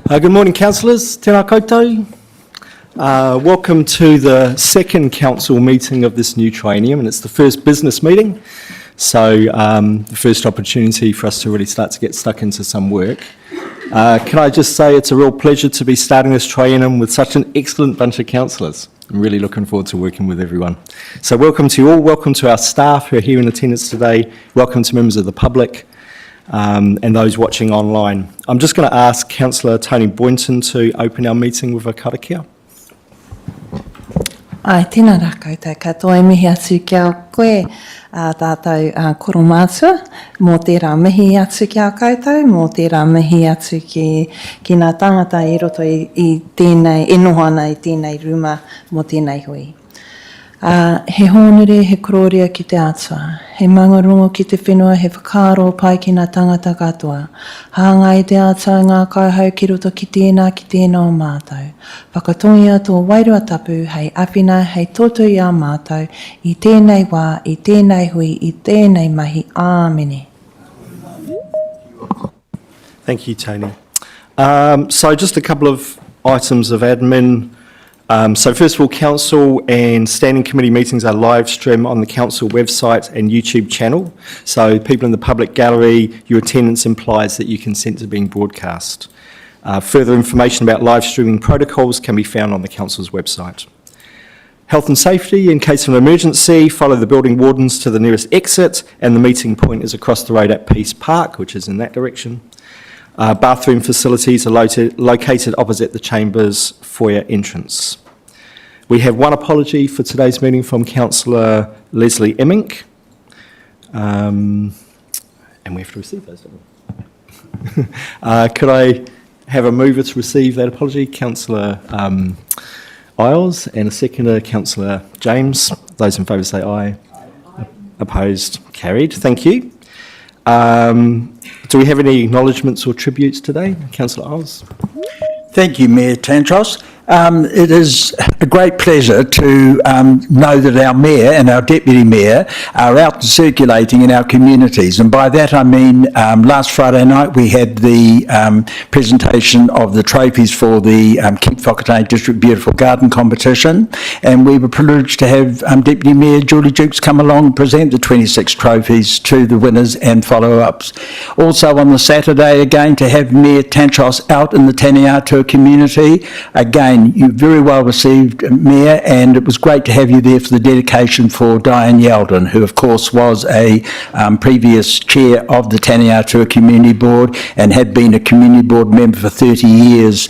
Good morning, councillors. Tēnā koutou. Welcome to the second council meeting of this new triennium, and it's the first business meeting, so the first opportunity for us to really start to get stuck into some work. Can I just say it's a real pleasure to be starting this triennium with such an excellent bunch of councillors. I'm really looking forward to working with everyone. So welcome to you all, welcome to our staff who are here in attendance today, welcome to members of the public, and those watching online. I'm just going to ask Councillor Tony Boynton to open our meeting with a karakia. Ai, tēnā rā koutou katoa e mihi atu kia koe tātou koromātua, mō tērā mihi atu kia koutou, mō tērā mihi atu ki ngā tangata i roto i tēnei, e noho ana i tēnei ruma mō tēnei hui. He hōnere, he kororia ki te atua, he mangarongo ki te whenua, he whakaaro pai ki ngā tangata katoa. Hanga i te atua ngā kauhau ki roto ki tēnā o mātou. Whakatongia tō wairua tapu, hei awhina, hei toto i a mātou, i tēnei wā, i tēnei hui, i tēnei mahi. Āmene. Thank you, Tony. So just a couple of items of admin. So first of all, council and standing committee meetings are live streamed on the council website and YouTube channel. So people in the public gallery, your attendance implies that you consent to being broadcast. Further information about live streaming protocols can be found on the council's website. Health and safety, in case of an emergency, follow the building wardens to the nearest exit, and the meeting point is across the road at Peace Park, which is in that direction. Bathroom facilities are located opposite the Chambers foyer entrance. We have one apology for today's meeting from Councillor Leslie Emmink. And we have to receive those, don't we? Could I have a mover to receive that apology? Councillor Isles, and a seconder, Councillor James. Those in favour say aye. Aye. Opposed? Carried. Thank you. Do we have any acknowledgements or tributes today? Councillor Isles. Thank you, Mayor Tantros. It is a great pleasure to know that our Mayor and our Deputy Mayor are out circulating in our communities, and by that I mean last Friday night we had the presentation of the trophies for the Keep Whakatane District Beautiful Garden competition, and we were privileged to have Deputy Mayor Julie Jukes come along and present the 26 trophies to the winners and follow-ups. Also on the Saturday again to have Mayor Tantros out in the Taniatua community. Again, you very well received, Mayor, and it was great to have you there for the dedication for Diane Yeldon, who of course was a previous chair of the Taniatua Community Board and had been a community board member for 30 years,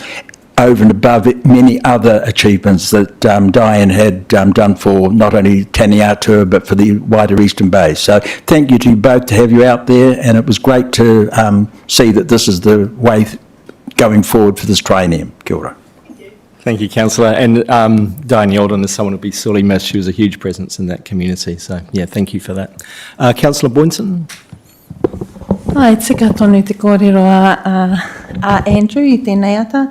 over and above many other achievements that Diane had done for not only Taniatua but for the wider Eastern Bay. So thank you to you both to have you out there, and it was great to see that this is the way going forward for this triennium. Kia ora. Thank you, Councillor. And Diane Yeldon is someone to be sorely missed. She was a huge presence in that community. So, yeah, thank you for that. Councillor Boynton. Ai, tika tonu te kōrero a Andrew i tēnei ata.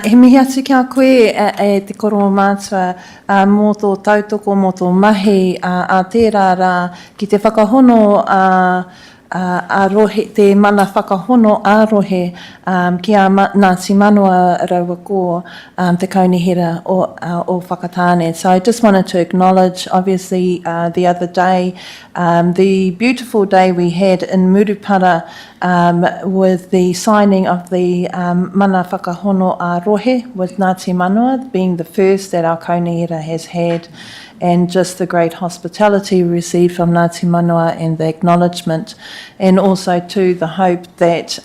He mihi atu kia koe e te koro mātua mō tō tautoko, mō tō mahi a tērā rā ki te whakahono a rohe, te mana whakahono a rohe ki a Ngāti Manua raua ko te kaunihira o Whakatāne. So I just wanted to acknowledge, obviously, the other day, the beautiful day we had in Murupara with the signing of the mana whakahono a rohe with Ngāti Manua, being the first that our kaunihira has had, and just the great hospitality we received from Ngāti Manua and the acknowledgement, and also too the hope that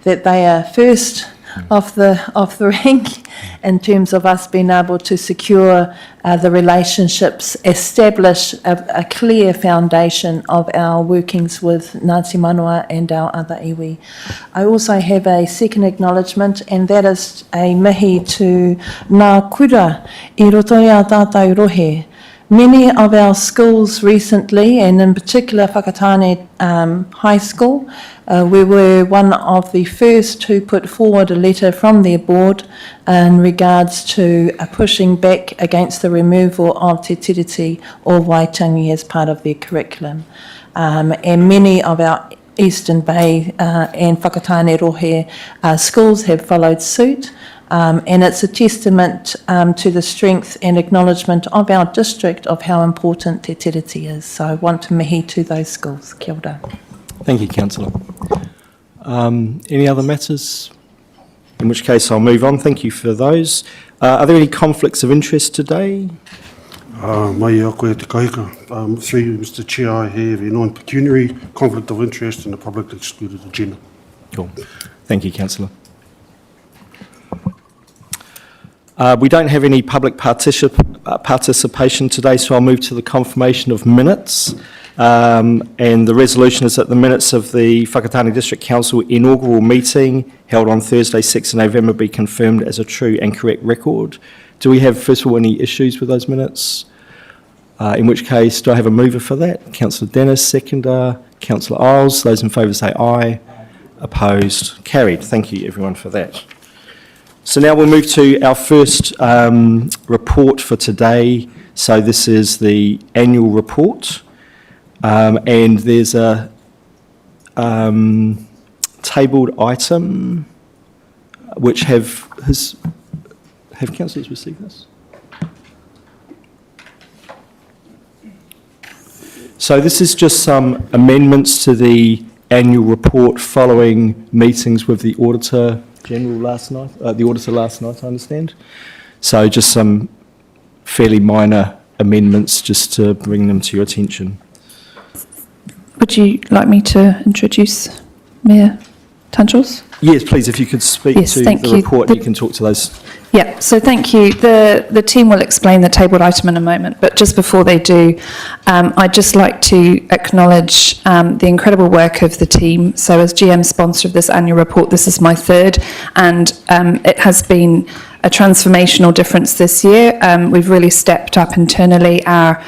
that they are first off the rank in terms of us being able to secure the relationships, establish a clear foundation of our workings with Ngāti Manua and our other iwi. I also have a second acknowledgement, and that is a mihi to ngā kura I roto i a tātou rohe. Many of our schools recently, and in particular Whakatāne High School, we were one of the first to put forward a letter from their board in regards to pushing back against the removal of te tiriti or waitangi as part of their curriculum. And many of our Eastern Bay and Whakatane Rohe schools have followed suit. And it's a testament to the strength and acknowledgement of our district of how important Te Tiriti is. So I want to mihi to those schools. Kia ora. Thank you, Councillor. Any other matters? In which case I'll move on. Thank you for those. Are there any conflicts of interest today? Mai a koe te kahika. Through you, Mr Chair, I have a non-pecuniary conflict of interest in the public excluded agenda. Cool. Thank you, Councillor. We don't have any public participation today, so I'll move to the confirmation of minutes. And the resolution is that the minutes of the Whakatane District Council inaugural meeting held on Thursday, 6th of November be confirmed as a true and correct record. Do we have, first of all, any issues with those minutes? In which case, do I have a mover for that? Councillor Dennis, seconder. Councillor Isles. Those in favour say aye. Opposed? Carried. Thank you, everyone, for that. So now we'll move to our first report for today. So this is the annual report. And there's a tabled item which have councillors received this? So this is just some amendments to the annual report following meetings with the Auditor General last night, the Auditor last night, I understand. So just some fairly minor amendments just to bring them to your attention. Would you like me to introduce Mayor Tunchels? Yes, please, if you could speak Yes, to thank the you. report, you can talk to those. Yeah, so thank you. The team will explain the tabled item in a moment, but just before they do, I'd just like to acknowledge the incredible work of the team. So as GM sponsor of this annual report, this is my third, and it has been a transformational difference this year. We've really stepped up internally our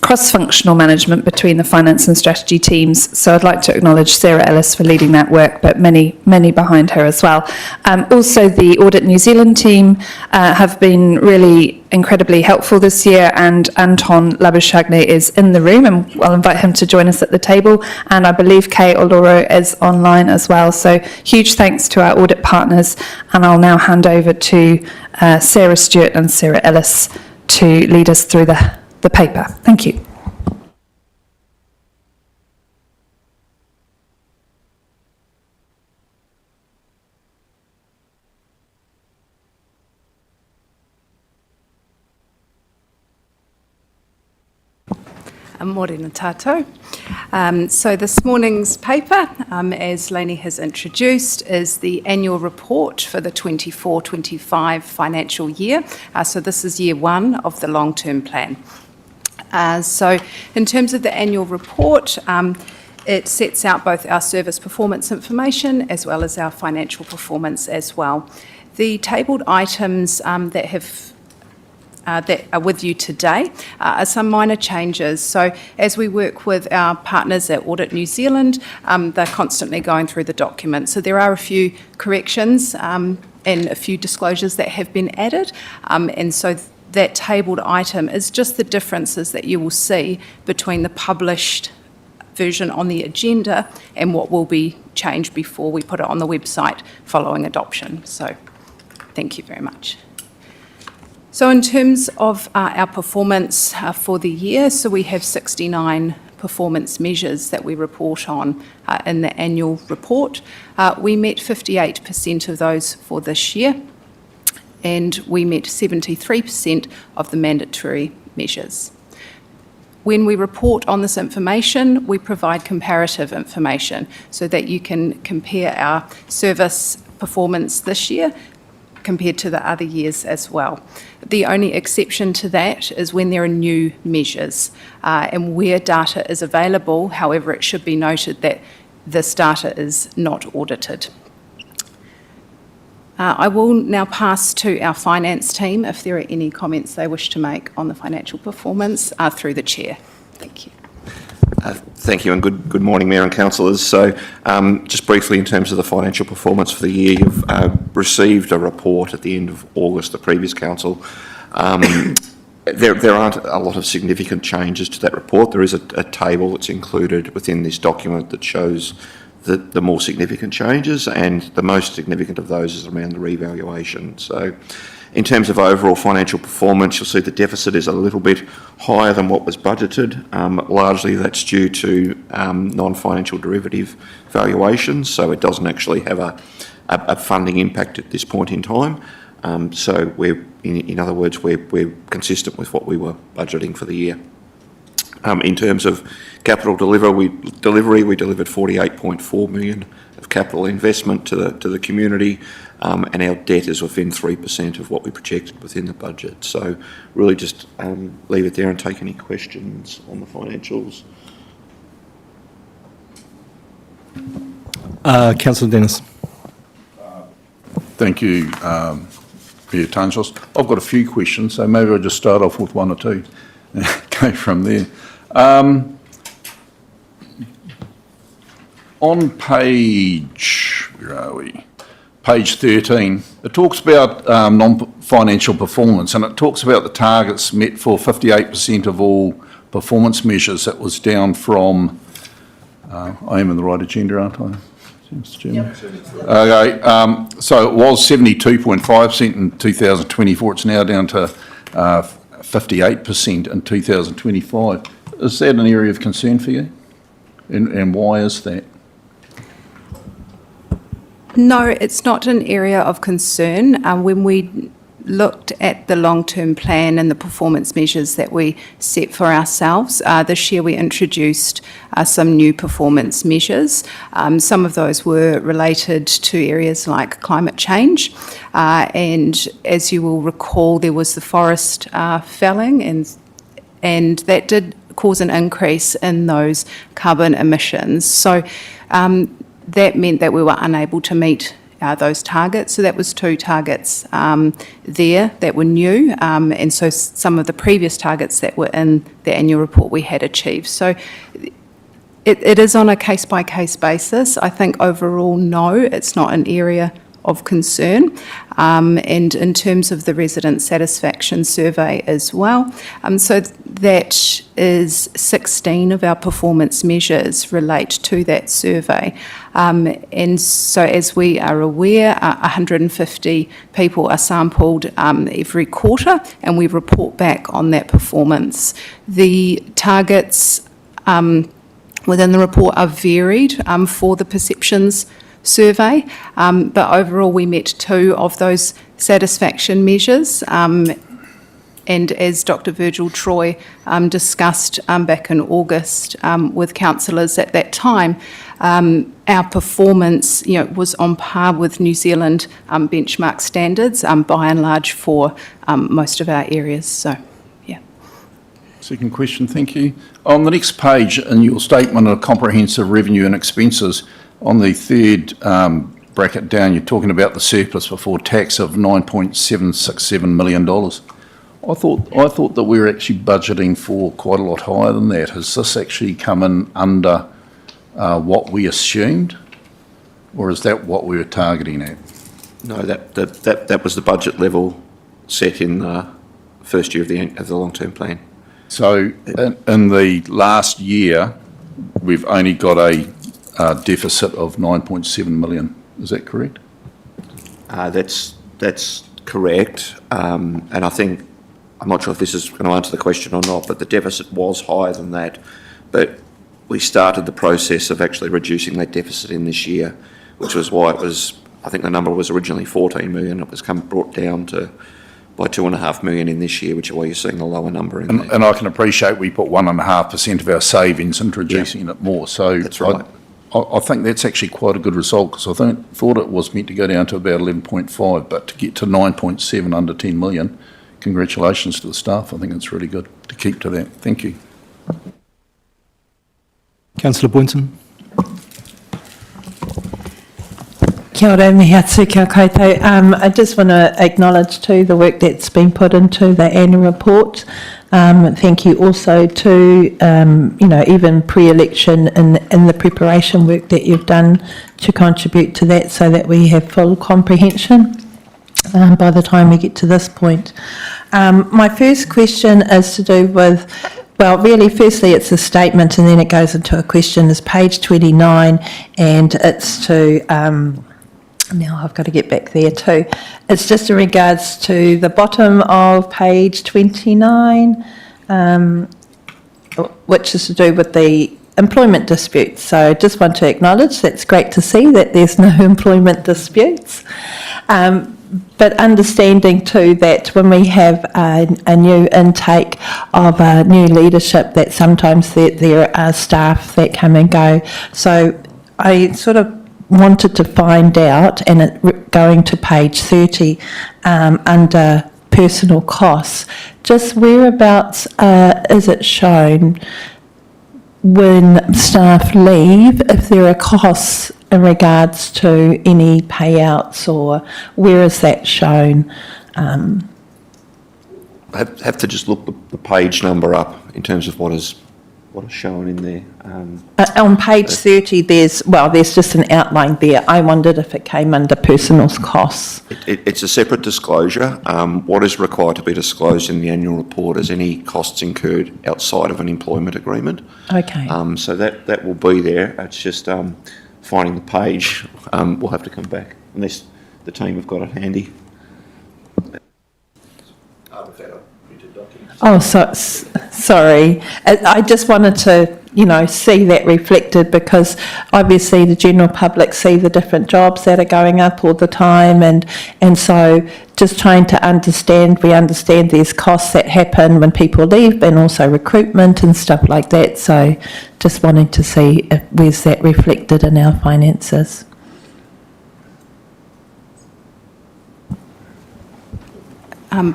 cross-functional management between the finance and strategy teams. So I'd like to acknowledge Sarah Ellis for leading that work, but many behind her as well. Also, the Audit New Zealand team have been really incredibly helpful this year, and Anton Labuschagne is in the room, and I'll invite him to join us at the table. And I believe Kay Oloro is online as well. So huge thanks to our audit partners, and I'll now hand over to Sarah Stewart and Sarah Ellis to lead us through the paper. Thank you. Morena tātou. So this morning's paper, as Lainey has introduced, is the annual report for the 24-25 financial year. So this is year one of the long-term plan. So in terms of the annual report, it sets out both our service performance information as well as our financial performance as well. The tabled items that are with you today are some minor changes. So as we work with our partners at Audit New Zealand, they're constantly going through the document. So there are a few corrections and a few disclosures that have been added. And so that tabled item is just the differences that you will see between the published version on the agenda and what will be changed before we put it on the website following adoption. So thank you very much. So in terms of our performance for the year, so we have 69 performance measures that we report on in the annual report. We met 58% of those for this year, and we met 73% of the mandatory measures. When we report on this information, we provide comparative information so that you can compare our service performance this year compared to the other years as well. The only exception to that is when there are new measures and where data is available. However, it should be noted that this data is not audited. I will now pass to our finance team if there are any comments they wish to make on the financial performance through the chair. Thank you. Thank you, and good morning, Mayor and Councillors. So just briefly in terms of the financial performance for the year, you've received a report at the end of August, the previous council, there aren't a lot of significant changes to that report. There is a table that's included within this document that shows the more significant changes, and the most significant of those is around the revaluation. So in terms of overall financial performance, you'll see the deficit is a little bit higher than what was budgeted. Largely that's due to non-financial derivative valuations, so it doesn't actually have a funding impact at this point in time. So we're, in other words, we're consistent with what we were budgeting for the year. In terms of capital delivery, we delivered 48.4 million of capital investment to the community, and our debt is within 3% of what we projected within the budget. So really just leave it there and take any questions on the financials. Councillor Dennis. Thank you, Mayor Tanchos. I've got a few questions, so maybe I'll just start off with one or two and go from there. On page, where are we? Page 13, it talks about non-financial performance, and it talks about the targets met for 58% of all performance measures. That was down from, I am in the right agenda, aren't I? Yep. Okay, so it was 72.5% in 2024. It's now down to 58% in 2025. Is that an area of concern for you? And why is that? No, it's not an area of concern. When we looked at the long-term plan and the performance measures that we set for ourselves, this year we introduced some new performance measures. Some of those were related to areas like climate change, and as you will recall, there was the forest felling, and that did cause an increase in those carbon emissions. So that meant that we were unable to meet those targets. So that was two targets there that were new, and so some of the previous targets that were in the annual report we had achieved. So it is on a case-by-case basis. I think overall, no, it's not an area of concern. And in terms of the resident satisfaction survey as well, so that is 16 of our performance measures relate to that survey. And so as we are aware, 150 people are sampled every quarter, and we report back on that performance. The targets within the report are varied for the perceptions survey, but overall we met two of those satisfaction measures, and as Dr. Virgil Troy discussed back in August with councillors at that time, our performance was on par with New Zealand benchmark standards by and large for most of our areas. So yeah. Second question, thank you. On the next page in your statement of comprehensive revenue and expenses, on the third bracket down, you're talking about the surplus before tax of $9.767 million. I thought that we were actually budgeting for quite a lot higher than that. Has this actually come in under what we assumed, or is that what we were targeting at? No, that was the budget level set in the first year of the long-term plan. So in the last year, we've only got a deficit of 9.7 million. Is that correct? That's correct, and I think, I'm not sure if this is going to answer the question or not, but the deficit was higher than that. But we started the process of actually reducing that deficit in this year, which was why it was, I think the number was originally 14 million. It was brought down to by 2.5 million in this year, which is why you're seeing the lower number in there. And I can appreciate we put 1.5% of our savings into reducing it more. So that's right. I think that's actually quite a good result, because I thought it was meant to go down to about 11.5, but to get to 9.7 under 10 million, congratulations to the staff. I think it's really good to keep to that. Thank you. Councillor Boynton. Kia ora, mihi atu kia koutou. I just want to acknowledge too the work that's been put into the annual report. Thank you also to, even pre-election in the preparation work that you've done to contribute to that, so that we have full comprehension by the time we get to this point. My first question is to do with, well, really, firstly, it's a statement and then it goes into a question. It's page 29 and it's to, now I've got to get back there too. It's just in regards to the bottom of page 29, which is to do with the employment disputes. So I just want to acknowledge that's great to see that there's no employment disputes. But understanding too that when we have a new intake of new leadership, that sometimes there are staff that come and go. So I sort of wanted to find out, and going to page 30 under personal costs, just whereabouts is it shown when staff leave, if there are costs in regards to any payouts, or where is that shown? I have to just look the page number up in terms of what is shown in there. On page 30, there's just an outline there. I wondered if it came under personal costs. It's a separate disclosure. What is required to be disclosed in the annual report is any costs incurred outside of an employment agreement. Okay. So that will be there. It's just finding the page. We'll have to come back unless the team have got it handy. Oh, sorry. I just wanted to, see that reflected, because obviously the general public see the different jobs that are going up all the time, and so just trying to understand, we understand there's costs that happen when people leave, and also recruitment and stuff like that. So just wanting to see where's that reflected in our finances.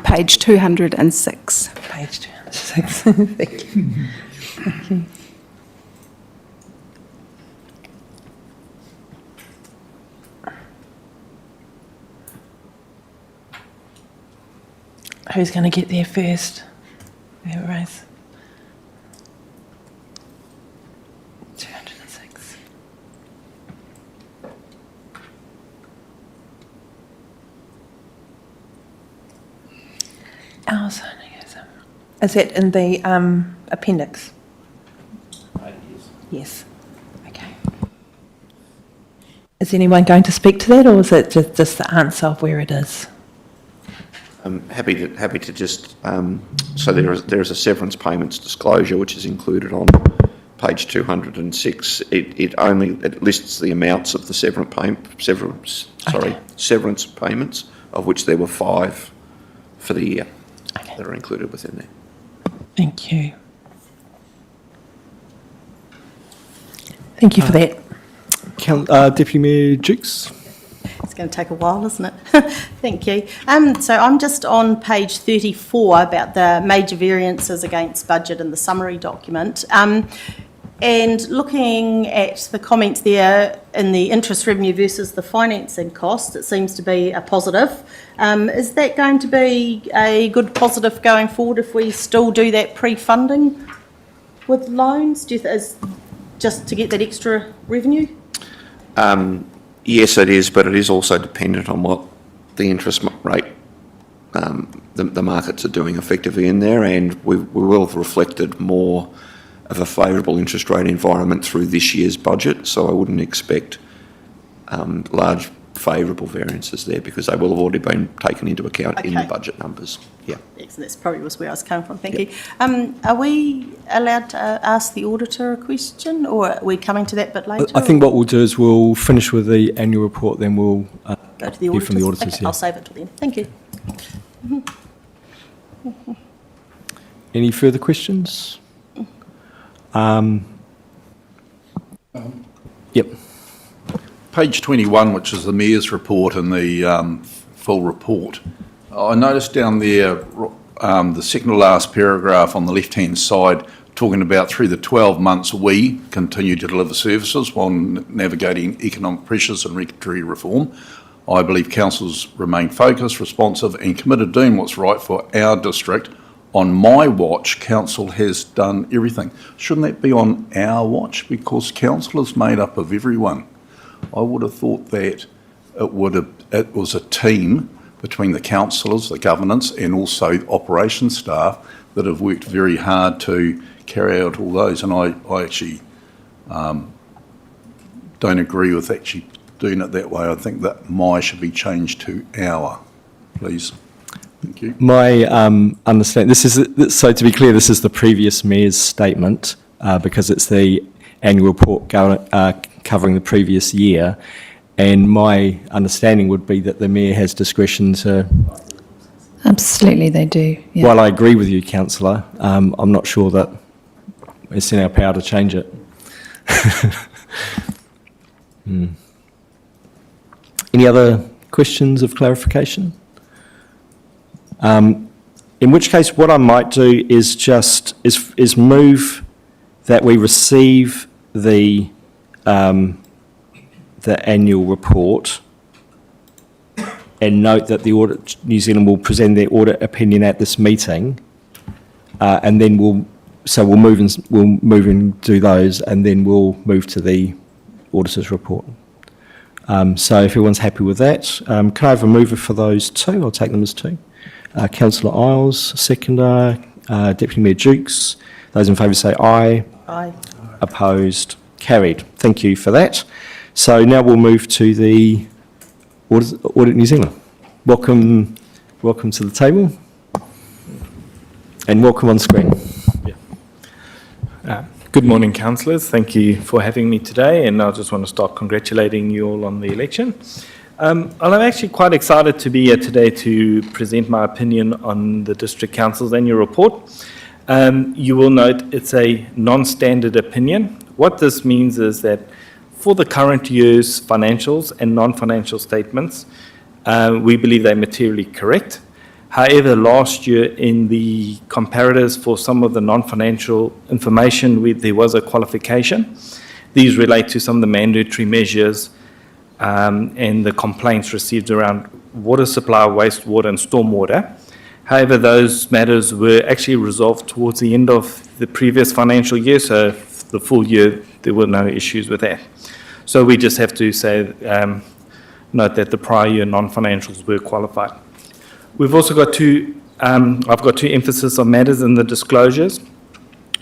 Page 206. Page 206. Thank you. Thank you. Who's going to get there first? There it is. 206. Is that in the appendix? Yes. Okay. Is anyone going to speak to that, or is it just the answer of where it is? I'm happy to just, so there is a severance payments disclosure which is included on page 206. It lists the amounts of the severance payments, of which there were 5 for the year that are included within there. Thank you. Thank you for that. Deputy Mayor Jukes. It's going to take a while, isn't it? Thank you. So I'm just on page 34 about the major variances against budget in the summary document. And looking at the comments there in the interest revenue versus the financing cost, it seems to be a positive. Is that going to be a good positive going forward if we still do that pre-funding with loans? Just to get that extra revenue? Yes, it is, but it is also dependent on what the interest rate, the markets are doing effectively in there, and we will have reflected more of a favourable interest rate environment through this year's budget, so I wouldn't expect large favourable variances there, because they will have already been taken into account in the budget numbers. Yeah. Excellent. That's probably where I was coming from. Thank you. Are we allowed to ask the auditor a question, or are we coming to that a bit later? I think what we'll do is we'll finish with the annual report, then we'll go to the hear auditors. from the auditors. Okay, I'll save it till then. Thank you. Any further questions? Yep. Page 21, which is the Mayor's report and the full report. I noticed down there the second to last paragraph on the left-hand side talking about through the 12 months we continue to deliver services while navigating economic pressures and regulatory reform. I believe councils remain focused, responsive and committed to doing what's right for our district. On my watch, council has done everything. Shouldn't that be on our watch? Because council is made up of everyone. I would have thought that it was a team between the councillors, the governance, and also operations staff that have worked very hard to carry out all those. And I actually don't agree with actually doing it that way. I think that my should be changed to our, please. Thank you. My understanding, so to be clear, this is the previous mayor's statement because it's the annual report covering the previous year. And my understanding would be that the mayor has discretion to... Absolutely, they do. Yeah. While I agree with you, councillor, I'm not sure that it's in our power to change it. Any other questions of clarification? In which case, what I might do is just is move that we receive the annual report and note that the Audit New Zealand will present their audit opinion at this meeting, and then we'll move and do those, and then we'll move to the auditor's report. So if everyone's happy with that, can I have a mover for those two? I'll take them as two. Councillor Isles, seconder. Deputy Mayor Dukes. Those in favour say aye. Aye. Opposed? Carried. Thank you for that. So now we'll move to the Audit New Zealand. Welcome to the table, and welcome on screen. Good morning, councillors. Thank you for having me today, and I just want to start congratulating you all on the election. I'm actually quite excited to be here today to present my opinion on the District Council's annual report. You will note it's a non-standard opinion. What this means is that for the current year's financials and non-financial statements, we believe they're materially correct. However, last year in the comparators for some of the non-financial information, there was a qualification. These relate to some of the mandatory measures and the complaints received around water supply, wastewater and stormwater. However, those matters were actually resolved towards the end of the previous financial year, so the full year there were no issues with that. So we just have to say, note that the prior year non-financials were qualified. We've also got I've got two emphasis of matters in the disclosures.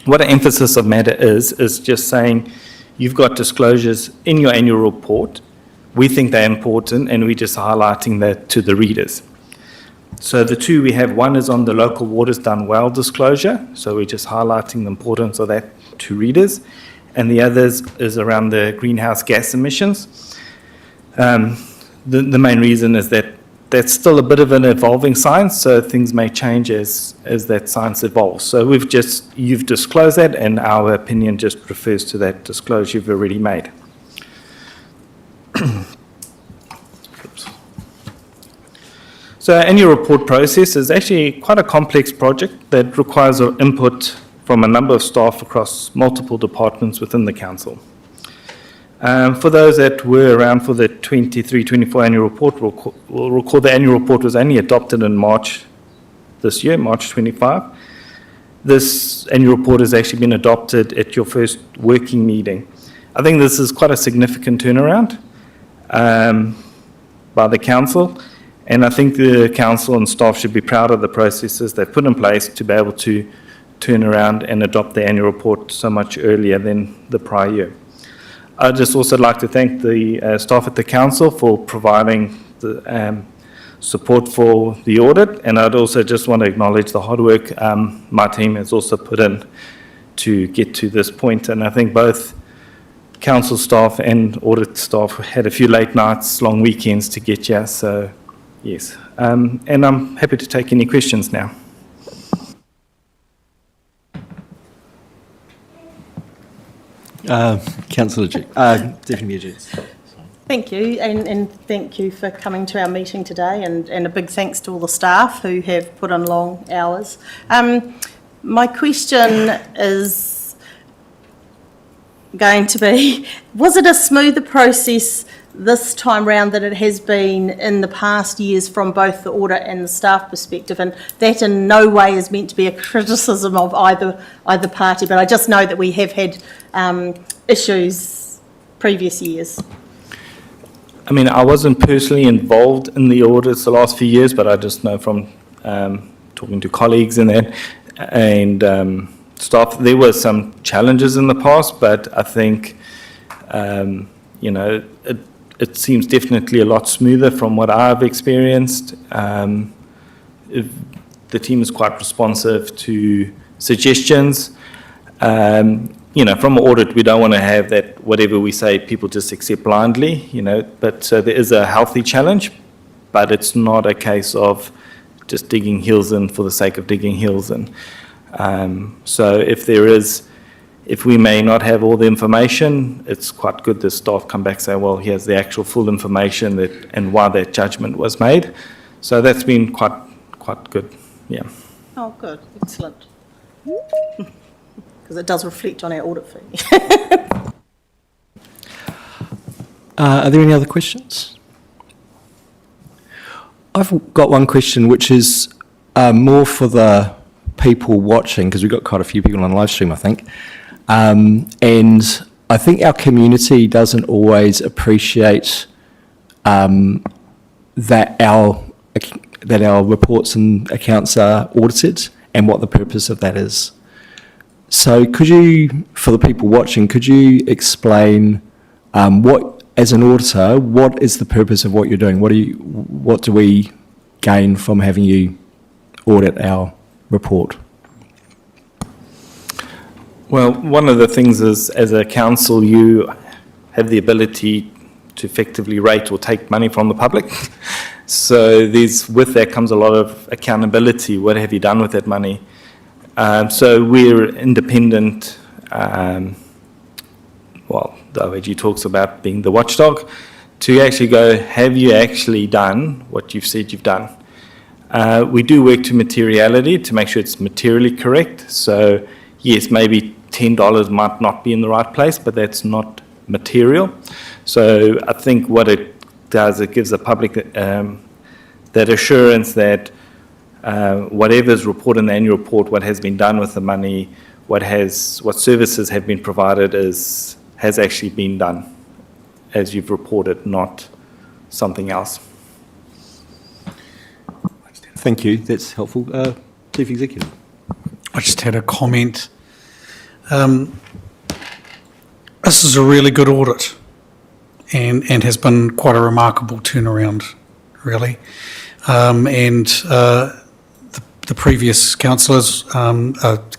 What an emphasis of matter is just saying you've got disclosures in your annual report. We think they're important and we're just highlighting that to the readers. So the two we have, one is on the local waters done well disclosure. So we're just highlighting the importance of that to readers. And the other is around the greenhouse gas emissions. The main reason is that that's still a bit of an evolving science, so things may change as that science evolves. So you've disclosed that, and our opinion just refers to that disclosure you've already made. So our annual report process is actually quite a complex project that requires input from a number of staff across multiple departments within the council. For those that were around for the 23-24 annual report, we'll recall the annual report was only adopted in March this year, March 25. This annual report has actually been adopted at your first working meeting. I think this is quite a significant turnaround by the council, and I think the council and staff should be proud of the processes they've put in place to be able to turn around and adopt the annual report so much earlier than the prior year. I'd just also like to thank the staff at the council for providing the support for the audit, and I'd also just want to acknowledge the hard work my team has also put in to get to this point. And I think both council staff and audit staff had a few late nights, long weekends to get here, so yes. And I'm happy to take any questions now. Councillor Deputy Mayor Dukes. Thank you, and thank you for coming to our meeting today, and a big thanks to all the staff who have put in long hours. My question is going to be, was it a smoother process this time round than it has been in the past years from both the audit and the staff perspective? And that in no way is meant to be a criticism of either party, but I just know that we have had issues previous years. I mean, I wasn't personally involved in the audits the last few years, but I just know from talking to colleagues and that, and staff, there were some challenges in the past, but I think, you know, it seems definitely a lot smoother from what I've experienced. The team is quite responsive to suggestions. You know, from an audit, we don't want to have that whatever we say, people just accept blindly, you know, but so there is a healthy challenge, but it's not a case of just digging heels in for the sake of digging heels in. So if we may not have all the information, it's quite good the staff come back and say, well, here's the actual full information and why that judgment was made. So that's been quite good, yeah. Oh, good, excellent. Because it does reflect on our audit fee. Are there any other questions? I've got one question, which is more for the people watching, because we've got quite a few people on live stream, I think. And I think our community doesn't always appreciate that our reports and accounts are audited and what the purpose of that is. So could you, for the people watching, could you explain what, as an auditor, what is the purpose of what you're doing? What do we gain from having you audit our report? Well, one of the things is, as a council, you have the ability to effectively rate or take money from the public. So with that comes a lot of accountability. What have you done with that money? So we're independent. Well, the OAG talks about being the watchdog, to actually go, have you actually done what you've said you've done? We do work to materiality to make sure it's materially correct. So yes, maybe $10 might not be in the right place, but that's not material. So I think what it does, it gives the public that assurance that whatever is reported in the annual report, what has been done with the money, what services have been provided has actually been done as you've reported, not something else. Thank you, that's helpful. Chief Executive. I just had a comment. This is a really good audit and has been quite a remarkable turnaround, really. The previous councillors,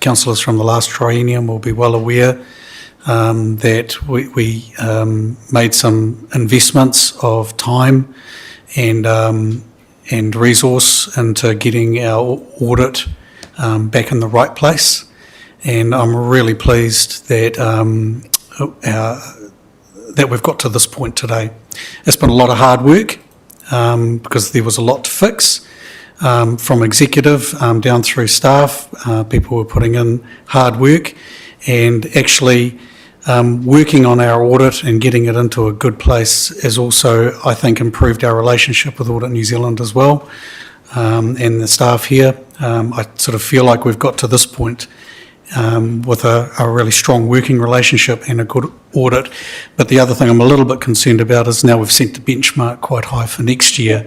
councillors from the last triennium will be well aware that we made some investments of time and resource into getting our audit back in the right place. And I'm really pleased that that we've got to this point today. It's been a lot of hard work because there was a lot to fix. From executive down through staff, people were putting in hard work, and actually working on our audit and getting it into a good place has also, I think, improved our relationship with Audit New Zealand as well, and the staff here. I sort of feel like we've got to this point with a really strong working relationship and a good audit. But the other thing I'm a little bit concerned about is now we've set the benchmark quite high for next year.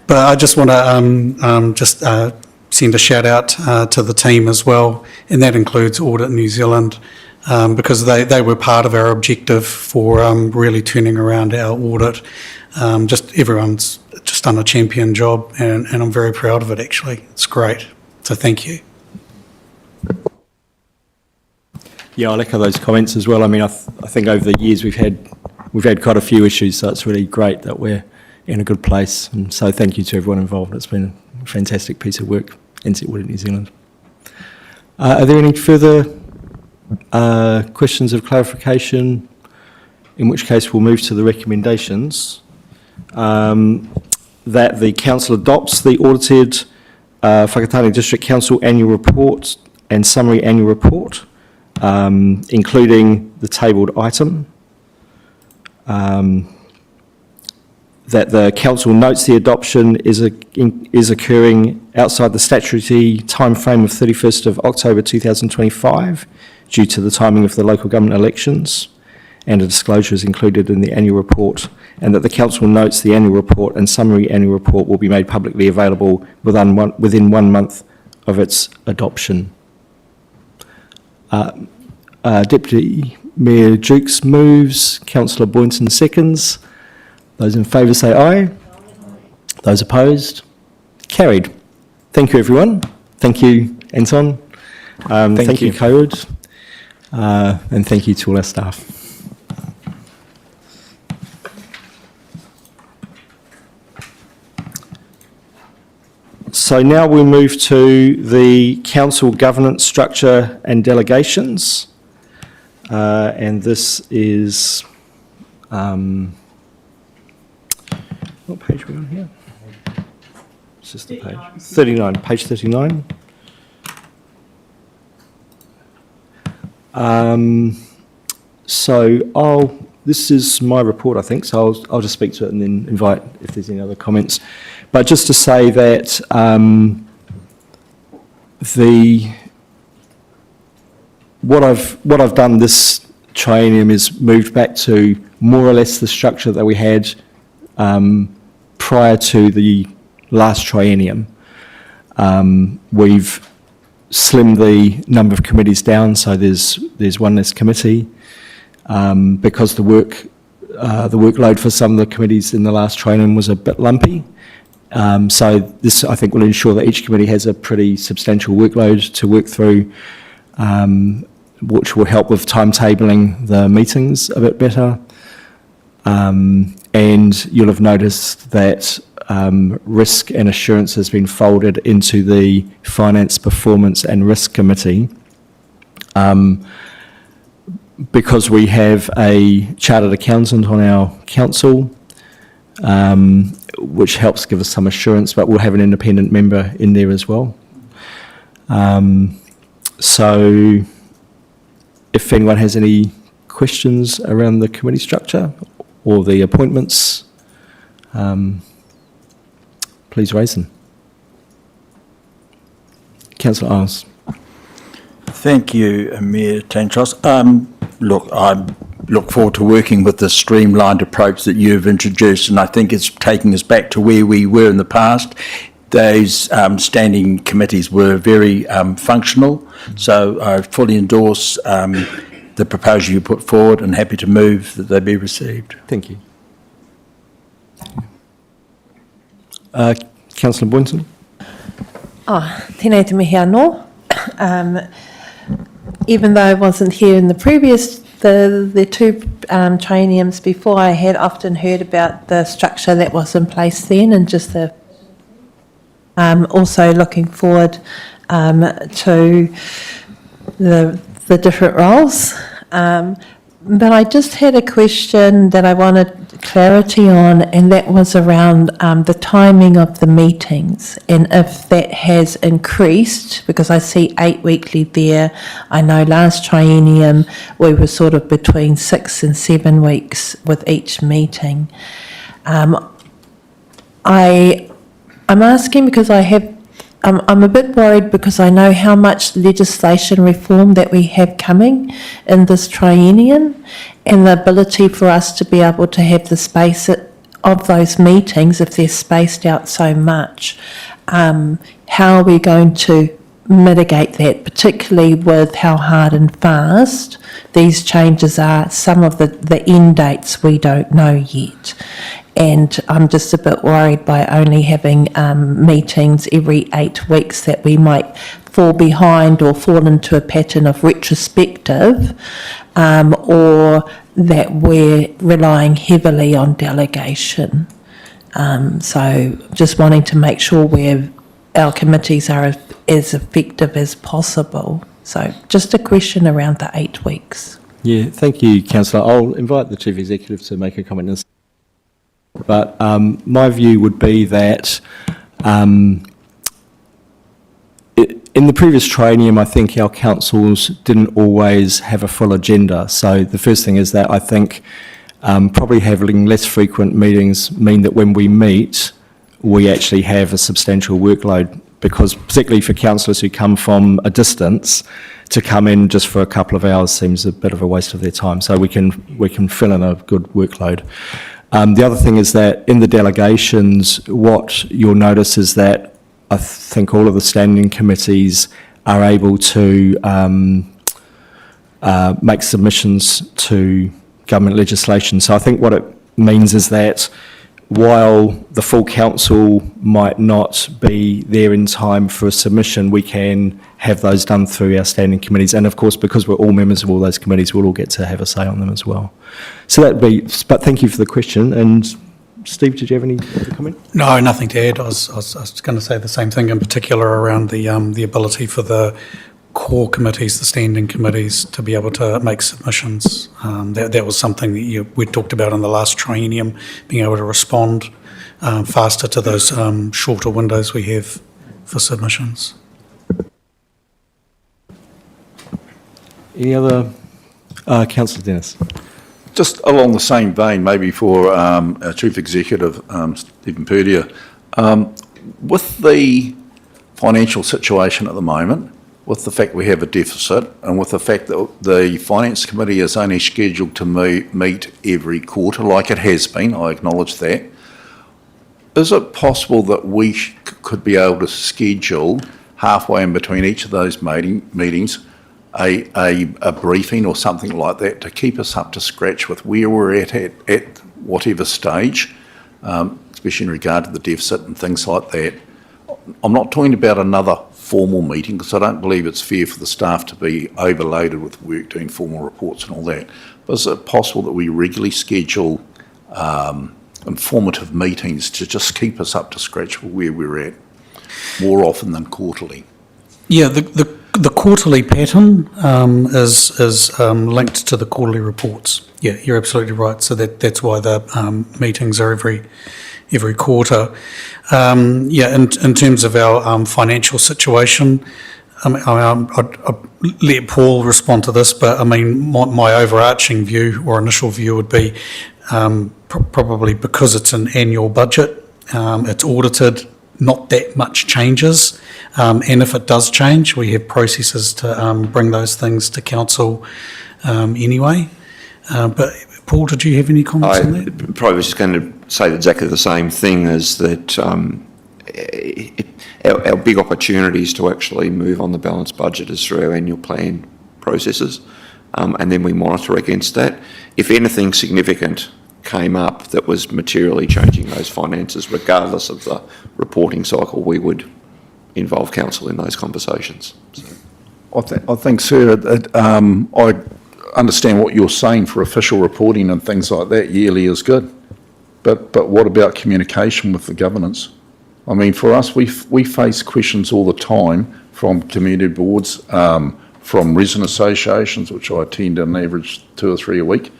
But I just want to send a shout out to the team as well, and that includes Audit New Zealand, because they were part of our objective for really turning around our audit. Everyone's just done a champion job, and I'm very proud of it, actually. It's great. So thank you. Yeah, I'll echo those comments as well. I mean, I think over the years we've had quite a few issues, so it's really great that we're in a good place. And so thank you to everyone involved. It's been a fantastic piece of work in Audit New Zealand. Are there any further questions of clarification? In which case we'll move to the recommendations. That the Council adopts the audited Whakatane District Council annual report and summary annual report, including the tabled item. That the Council notes the adoption is occurring outside the statutory timeframe of 31st of October 2025 due to the timing of the local government elections, and a disclosure is included in the annual report, and that the council notes the annual report and summary annual report will be made publicly available within 1 month of its adoption. Deputy Mayor Jukes moves, Councillor Boynton seconds. Those in favour say aye. Those opposed? Carried. Thank you, everyone. Thank you, Anton. Thank you, Code. And thank you to all our staff. So now we'll move to the council governance structure and delegations. And this is, what page are we on here? It's just the page. 39, page 39. This is my report, I think, so I'll just speak to it and then invite if there's any other comments. But just to say that what I've done this triennium is moved back to more or less the structure that we had prior to the last triennium. We've slimmed the number of committees down, so there's one less committee. Because the workload for some of the committees in the last training was a bit lumpy. So this, I think, will ensure that each committee has a pretty substantial workload to work through, which will help with timetabling the meetings a bit better. And you'll have noticed that risk and assurance has been folded into the Finance, Performance and Risk Committee. Because we have a chartered accountant on our council, which helps give us some assurance, but we'll have an independent member in there as well. So if anyone has any questions around the committee structure or the appointments, please raise them. Councillor Isles. Thank you, Mayor Tantros. Look, I look forward to working with the streamlined approach that you've introduced, and I think it's taking us back to where we were in the past. Those standing committees were very functional, so I fully endorse the proposal you put forward and happy to move that they be received. Thank you. Councillor Boynton. Tēnei te mihi anō. Even though I wasn't here in the previous, the two traineums before, I had often heard about the structure that was in place then, and just the also looking forward to the different roles. But I just had a question that I wanted clarity on, and that was around the timing of the meetings, and if that has increased, because I see 8 weekly there. I know last triennium we were sort of between 6 and 7 weeks with each meeting. I'm asking because I'm a bit worried because I know how much legislation reform that we have coming in this triennium, and the ability for us to be able to have the space of those meetings, if they're spaced out so much. How are we going to mitigate that, particularly with how hard and fast these changes are? Some of the end dates we don't know yet. And I'm just a bit worried by only having meetings every 8 weeks that we might fall behind or fall into a pattern of retrospective, or that we're relying heavily on delegation. So just wanting to make sure our committees are as effective as possible. So just a question around the 8 weeks. Yeah, thank you, Councillor. I'll invite the Chief Executive to make a comment in a second. But my view would be that in the previous triennium, I think our councils didn't always have a full agenda. So the first thing is that I think probably having less frequent meetings mean that when we meet, we actually have a substantial workload because particularly for councillors who come from a distance, to come in just for a couple of hours seems a bit of a waste of their time. So we can fill in a good workload. The other thing is that in the delegations, what you'll notice is that I think all of the standing committees are able to make submissions to government legislation. So I think what it means is that while the full council might not be there in time for a submission, we can have those done through our standing committees. And of course, because we're all members of all those committees, we'll all get to have a say on them as well. So but thank you for the question. And Steve, did you have any other comment? No, nothing to add. I was going to say the same thing, in particular around the ability for the core committees, the standing committees, to be able to make submissions. That was something that we talked about in the last triennium, being able to respond faster to those shorter windows we have for submissions. Any other? Councillor Dennis. Just along the same vein, maybe for our Chief Executive, Stephen Purdia, with the financial situation at the moment, with the fact we have a deficit and with the fact that the Finance Committee is only scheduled to meet every quarter, like it has been, I acknowledge that, is it possible that we could be able to schedule halfway in between each of those meetings a briefing or something like that to keep us up to scratch with where we're at whatever stage, especially in regard to the deficit and things like that? I'm not talking about another formal meeting, because I don't believe it's fair for the staff to be overloaded with work doing formal reports and all that. But is it possible that we regularly schedule informative meetings to just keep us up to scratch with where we're at, more often than quarterly? Yeah, the quarterly pattern is linked to the quarterly reports. Yeah, you're absolutely right. So that's why the meetings are every quarter. In terms of our financial situation, I'd let Paul respond to this, but I mean, my overarching view or initial view would be probably because it's an annual budget, it's audited, not that much changes, and if it does change, we have processes to bring those things to council anyway. But Paul, did you have any comments on that? Probably was just going to say exactly the same thing, is that our big opportunities to actually move on the balanced budget is through our annual plan processes, and then we monitor against that. If anything significant came up that was materially changing those finances, regardless of the reporting cycle, we would involve council in those conversations. So. I think, sir, that I understand what you're saying for official reporting and things like that. Yearly is good, but what about communication with the governance? I mean, for us, we face questions all the time from community boards, from resident associations, which I attend on average 2 or 3 a week,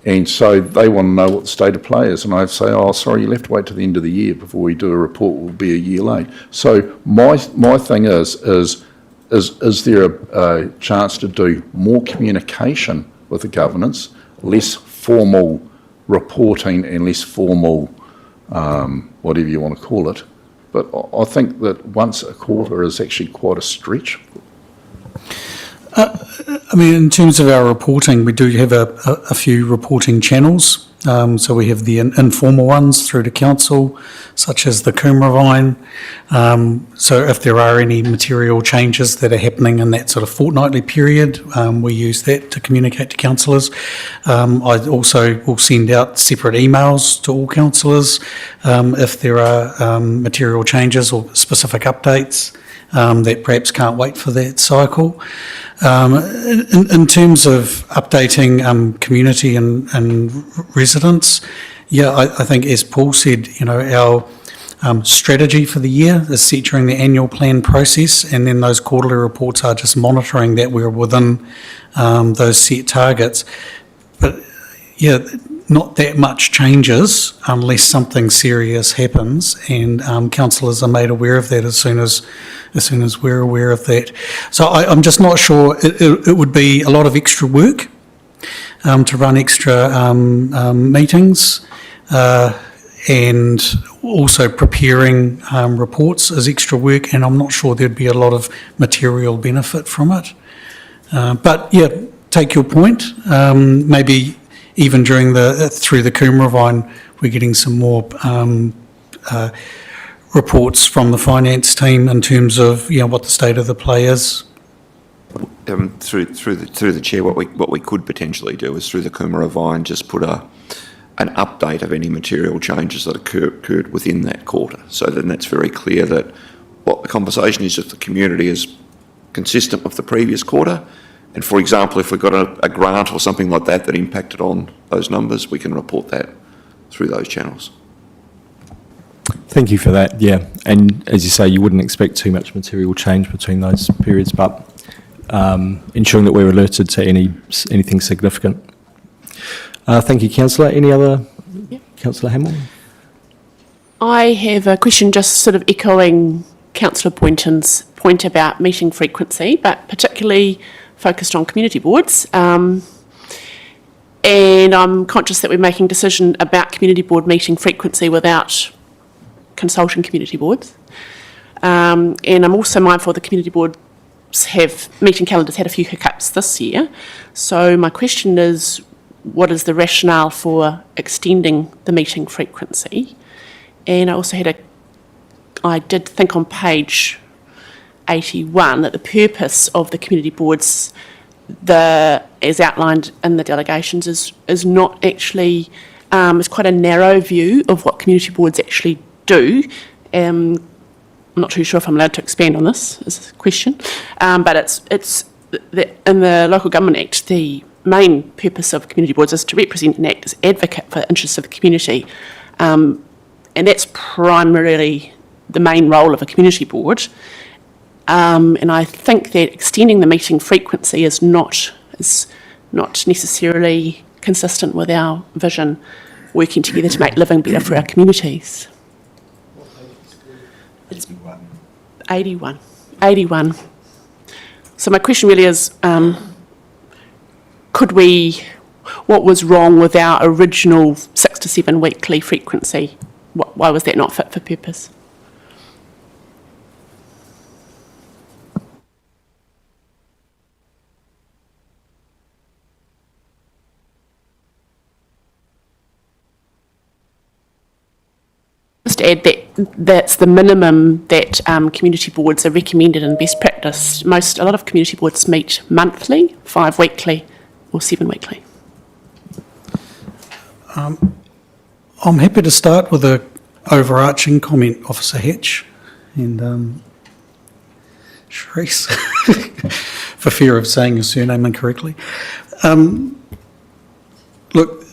and so they want to know what the state of play is, and I say, oh, sorry, you'll have to wait to the end of the year before we do a report. We'll be a year late. So my thing is there a chance to do more communication with the governance, less formal reporting and less formal, whatever you want to call it? But I think that once a quarter is actually quite a stretch. I mean, in terms of our reporting, we do have a few reporting channels. So we have the informal ones through to council, such as the Coomeravine. So if there are any material changes that are happening in that sort of fortnightly period, we use that to communicate to councillors. I also will send out separate emails to all councillors if there are material changes or specific updates that perhaps can't wait for that cycle. In terms of updating community and residents, yeah, I think as Paul said, you know, our strategy for the year is set during the annual plan process, and then those quarterly reports are just monitoring that we're within those set targets. But yeah, not that much changes unless something serious happens, and councillors are made aware of that as soon as we're aware of that. So I'm just not sure. It would be a lot of extra work to run extra meetings, and also preparing reports is extra work, and I'm not sure there'd be a lot of material benefit from it. But yeah, take your point. Maybe even through the Coomeravine, we're getting some more reports from the finance team in terms of what the state of the play is. Through the chair, what we could potentially do is through the Coomeravine just put an update of any material changes that occurred within that quarter. So then that's very clear that what the conversation is with the community is consistent with the previous quarter. And for example, if we've got a grant or something like that that impacted on those numbers, we can report that through those channels. Thank you for that, yeah. And as you say, you wouldn't expect too much material change between those periods, but ensuring that we're alerted to anything significant. Thank you, Councillor. Any other? Yep. Councillor Hamill? I have a question just sort of echoing Councillor Boynton's point about meeting frequency, but particularly focused on community boards. And I'm conscious that we're making a decision about community board meeting frequency without consulting community boards. And I'm also mindful the community boards meeting calendars had a few hiccups this year. So my question is, what is the rationale for extending the meeting frequency? And I also I did think on page 81 that the purpose of the community boards, as outlined in the delegations, is not actually, is quite a narrow view of what community boards actually do. I'm not too sure if I'm allowed to expand on this as a question, but in the Local Government Act, the main purpose of community boards is to represent and act as advocate for the interests of the community, and that's primarily the main role of a community board. And I think that extending the meeting frequency is not necessarily consistent with our vision, working together to make living better for our communities. It's 81. So my question really is, what was wrong with our original 6 to 7 weekly frequency? Why was that not fit for purpose? Just to add that's the minimum that community boards are recommended in best practice. A lot of community boards meet monthly, 5 weekly, or 7 weekly. I'm happy to start with an overarching comment, Officer Hatch and Sharice, for fear of saying your surname incorrectly. Look,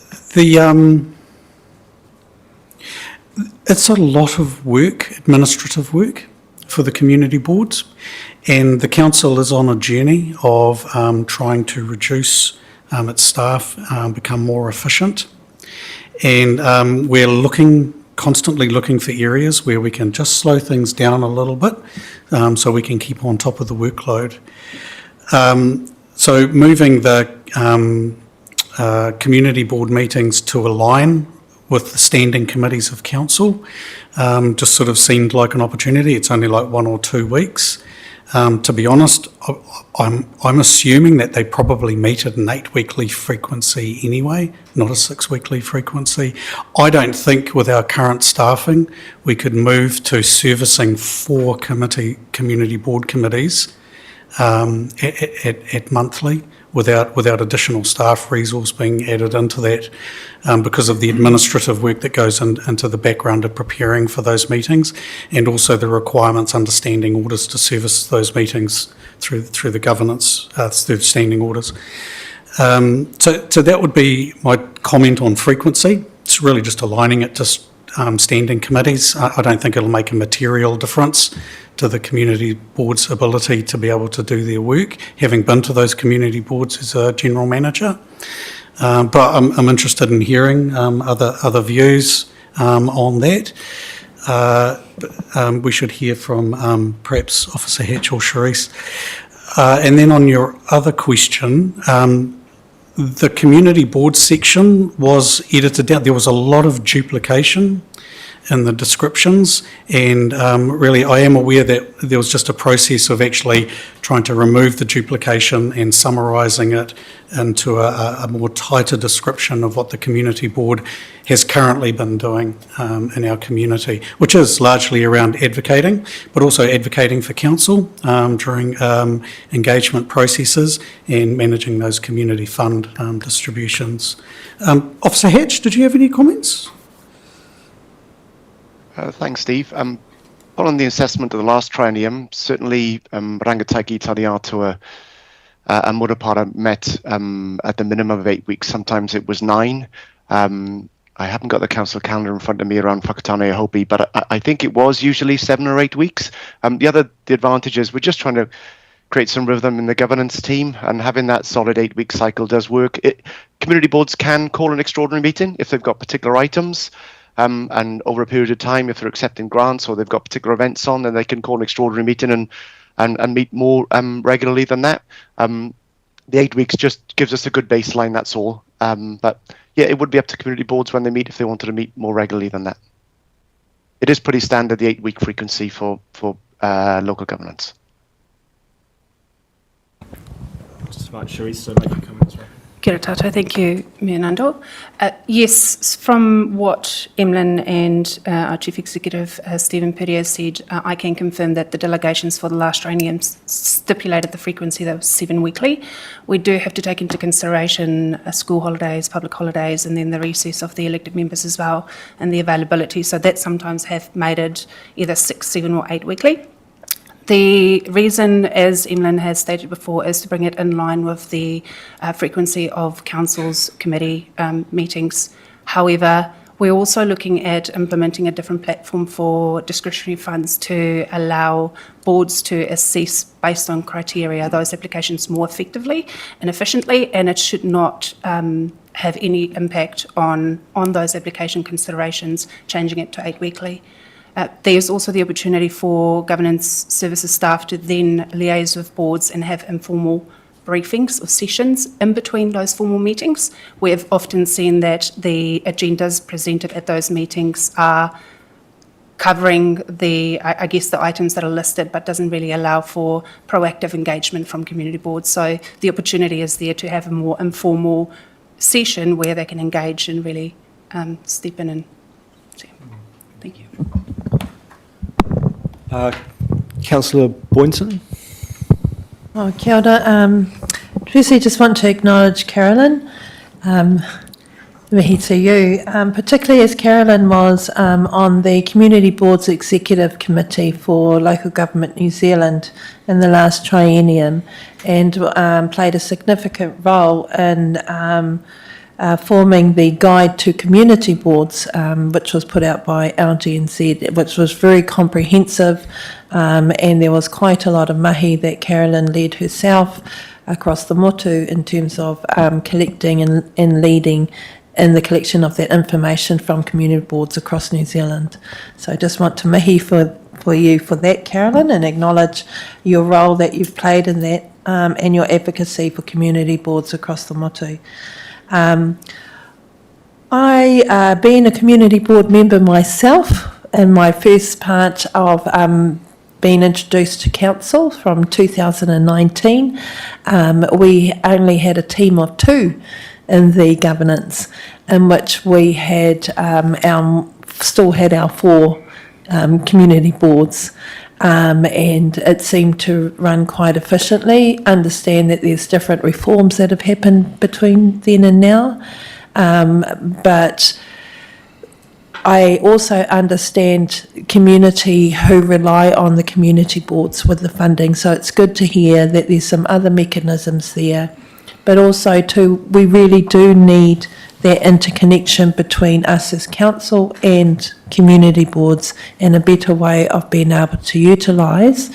it's a lot of work, administrative work, for the community boards, and the council is on a journey of trying to reduce its staff, become more efficient, and we're constantly looking for areas where we can just slow things down a little bit, so we can keep on top of the workload. So moving the community board meetings to align with the standing committees of council just sort of seemed like an opportunity. It's only like 1 or 2 weeks. To be honest, I'm assuming that they probably meet at an 8 weekly frequency anyway, not a 6 weekly frequency. I don't think with our current staffing we could move to servicing 4 community board committees at monthly without additional staff resource being added into that, because of the administrative work that goes into the background of preparing for those meetings, and also the requirements under standing orders to service those meetings through the governance, through standing orders. So that would be my comment on frequency. It's really just aligning it to standing committees. I don't think it'll make a material difference to the community board's ability to be able to do their work, having been to those community boards as a general manager. But I'm interested in hearing other views on that. We should hear from perhaps Officer Hatch or Sharice. And then on your other question, the community board section was edited down. There was a lot of duplication in the descriptions, and really I am aware that there was just a process of actually trying to remove the duplication and summarising it into a more tighter description of what the community board has currently been doing in our community, which is largely around advocating, but also advocating for council during engagement processes and managing those community fund distributions. Officer Hatch, did you have any comments? Thanks, Steve. Following the assessment of the last triennium, certainly rangataiki tariatua and Murupara met at the minimum of 8 weeks. Sometimes it was 9. I haven't got the council calendar in front of me around Whakatane Hopi, but I think it was usually 7 or 8 weeks. The advantage is we're just trying to create some rhythm in the governance team, and having that solid 8-week cycle does work. Community boards can call an extraordinary meeting if they've got particular items. And over a period of time, if they're accepting grants or they've got particular events on, then they can call an extraordinary meeting and meet more regularly than that. The 8 weeks just gives us a good baseline, that's all. But yeah, it would be up to community boards when they meet if they wanted to meet more regularly than that. It is pretty standard, the 8-week frequency for local governance. Just about Sharice, so make your comments, right? Kia ora tātou, thank you, Mayor Nando. Yes, from what Emlyn and our Chief Executive, Stephen Perrier, said, I can confirm that the delegations for the last triennium stipulated the frequency that was 7 weekly. We do have to take into consideration school holidays, public holidays, and then the recess of the elected members as well, and the availability. So that sometimes have made it either 6, 7 or 8 weekly. The reason, as Emlyn has stated before, is to bring it in line with the frequency of council's committee meetings. However, we're also looking at implementing a different platform for discretionary funds to allow boards to assess, based on criteria, those applications more effectively and efficiently, and it should not have any impact on those application considerations, changing it to 8 weekly. There's also the opportunity for governance services staff to then liaise with boards and have informal briefings or sessions in between those formal meetings. We've often seen that the agendas presented at those meetings are covering the items that are listed, but doesn't really allow for proactive engagement from community boards. So the opportunity is there to have a more informal session where they can engage and really step in and see. Thank you. Councillor Boynton. Oh, kia ora. Firstly, just want to acknowledge Carolyn. Mihi to you, particularly as Carolyn was on the Community Board's Executive Committee for Local Government New Zealand in the last triennium, and played a significant role in forming the Guide to Community Boards, which was put out by LGNZ, which was very comprehensive, and there was quite a lot of mahi that Carolyn led herself across the motu in terms of collecting and leading in the collection of that information from community boards across New Zealand. So I just want to mihi for you for that, Carolyn, and acknowledge your role that you've played in that and your advocacy for community boards across the motu. I, being a community board member myself, in my first part of being introduced to council from 2019, we only had a team of 2 in the governance, in which we had still had our 4 community boards. And it seemed to run quite efficiently. Understand that there's different reforms that have happened between then and now, but I also understand community who rely on the community boards with the funding, so it's good to hear that there's some other mechanisms there, but also too, we really do need that interconnection between us as council and community boards, and a better way of being able to utilise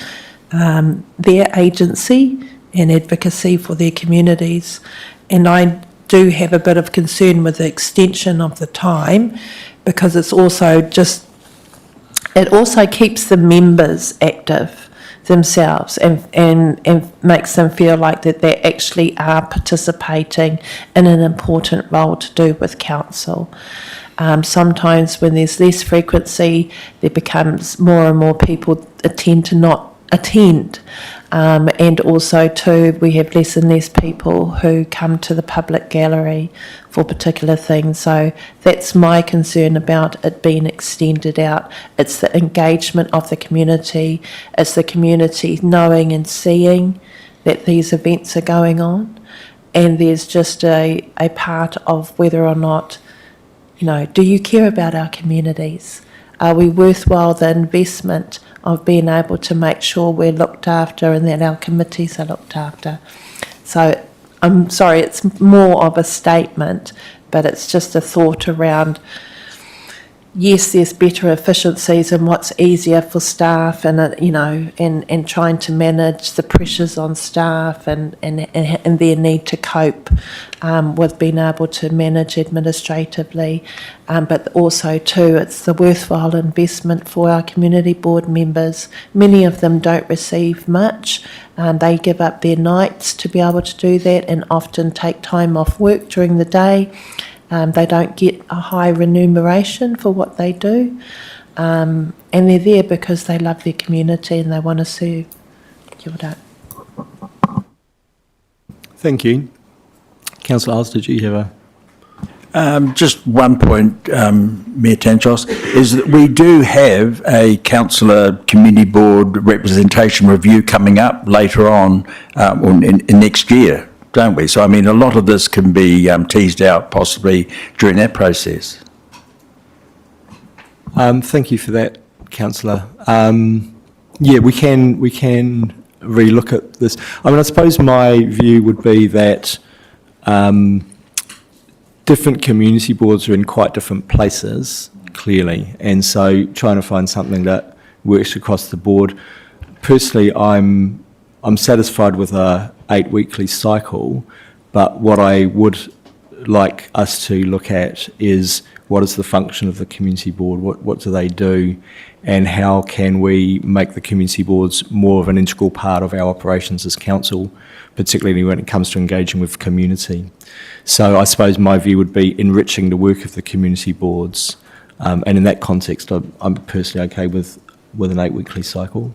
their agency and advocacy for their communities. And I do have a bit of concern with the extension of the time, because it's also it also keeps the members active. themselves and makes them feel like that they actually are participating in an important role to do with council. Sometimes when there's less frequency, there becomes more and more people tend to not attend. And also too, we have less and less people who come to the public gallery for particular things. So that's my concern about it being extended out. It's the engagement of the community. It's the community knowing and seeing that these events are going on. And there's just a part of whether or not, you know, do you care about our communities? Are we worthwhile the investment of being able to make sure we're looked after and that our committees are looked after? So I'm sorry, it's more of a statement, but it's just a thought around, yes, there's better efficiencies and what's easier for staff and, you know, and trying to manage the pressures on staff and their need to cope with being able to manage administratively. But also too, it's the worthwhile investment for our community board members. Many of them don't receive much. They give up their nights to be able to do that and often take time off work during the day. They don't get a high remuneration for what they do, and they're there because they love their community and they want to serve. Kia ora. Thank you. Councillor Isles, did you have a... Just one point, Mayor Tantros, is that we do have a councillor community board representation review coming up later on in next year, don't we? So, I mean, a lot of this can be teased out possibly during that process. Thank you for that, Councillor. Yeah, we can re-look at this. I mean, I suppose my view would be that different community boards are in quite different places, clearly, and so trying to find something that works across the board. Personally, I'm satisfied with a 8-weekly cycle, but what I would like us to look at is what is the function of the community board, what do they do, and how can we make the community boards more of an integral part of our operations as council, particularly when it comes to engaging with community. So I suppose my view would be enriching the work of the community boards, and in that context I'm personally okay with an 8-weekly cycle.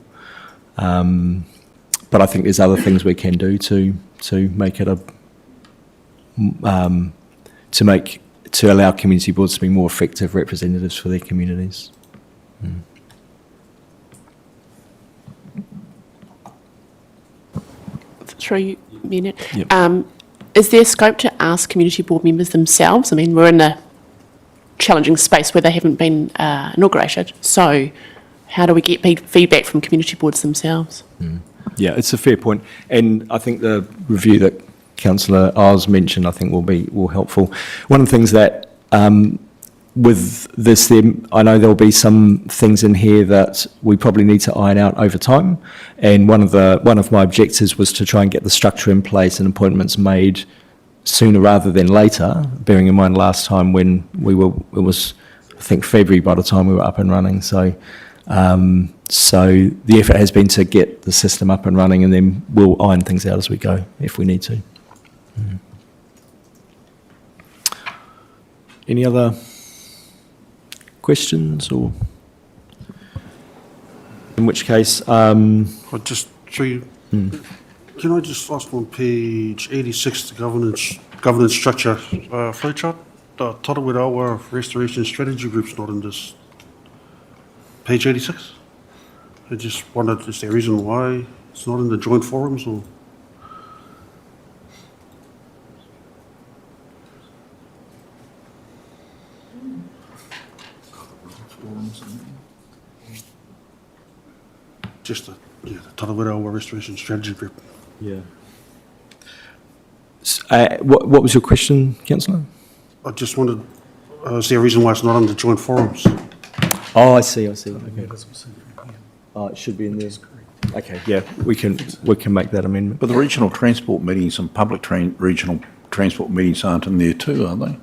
But I think there's other things we can do to make it to allow community boards to be more effective representatives for their communities. Through you, Mayor. Yep. Is there scope to ask community board members themselves? I mean, we're in a challenging space where they haven't been inaugurated. So how do we get feedback from community boards themselves? Yeah, it's a fair point. And I think the review that Councillor Isles mentioned, I think will helpful. One of the things that with this, I know there'll be some things in here that we probably need to iron out over time. And one of my objectives was to try and get the structure in place and appointments made sooner rather than later, bearing in mind last time when it was, I think, February by the time we were up and running. So the effort has been to get the system up and running, and then we'll iron things out as we go if we need to. Any other questions, or in which case Can I just ask on page 86, the governance structure flowchart, the Tarawera Awa Restoration Strategy Group's not in this page 86? I just wondered, is there a reason why it's not in the joint forums, or? Just the Tarawera Awa Restoration Strategy Group. Yeah. What was your question, Councillor? I just wondered, is there a reason why it's not on the joint forums? Oh, I see. Okay. Oh, it should be in there. Okay, yeah, we can make that amendment. But the regional transport meetings and public regional transport meetings aren't in there too, are they?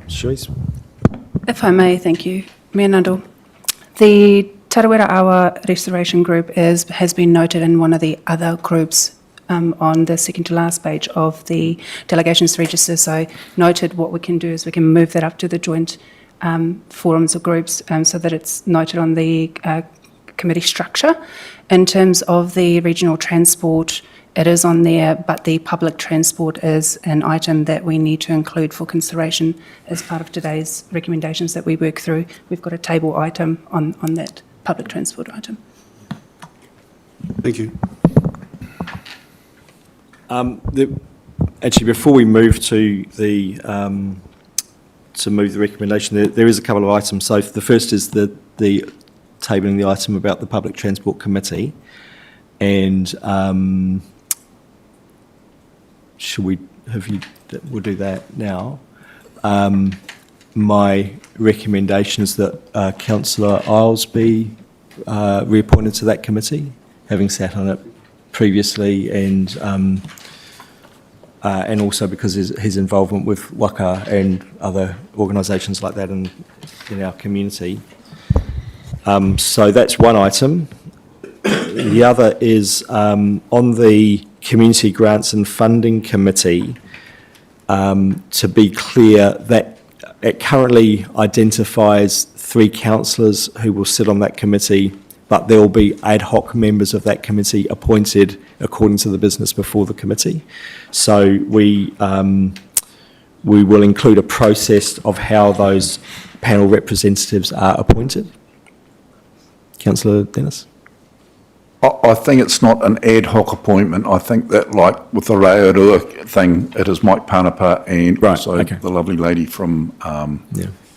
Cherise? If I may, thank you, Mayor Nuttall. The Tarawera Awa Restoration Group has been noted in one of the other groups on the second to last page of the delegations register. So noted, what we can do is we can move that up to the joint forums or groups so that it's noted on the committee structure. In terms of the regional transport, it is on there, but the public transport is an item that we need to include for consideration as part of today's recommendations that we work through. We've got a table item on that public transport item. Thank you. Actually, before we move to the recommendation, there is a couple of items. So the first is the tabling the item about the Public Transport Committee, and we'll do that now. My recommendation is that Councillor Isles be reappointed to that committee, having sat on it previously, and also because his involvement with Waka and other organisations like that in our community. So that's one item. The other is on the Community Grants and Funding Committee, to be clear, that it currently identifies 3 councillors who will sit on that committee, but there will be ad hoc members of that committee appointed according to the business before the committee. So we will include a process of how those panel representatives are appointed. Councillor Dennis? I think it's not an ad hoc appointment. I think that, like with the Raorua thing, it is Mike Panapa and also the lovely lady from Ngāti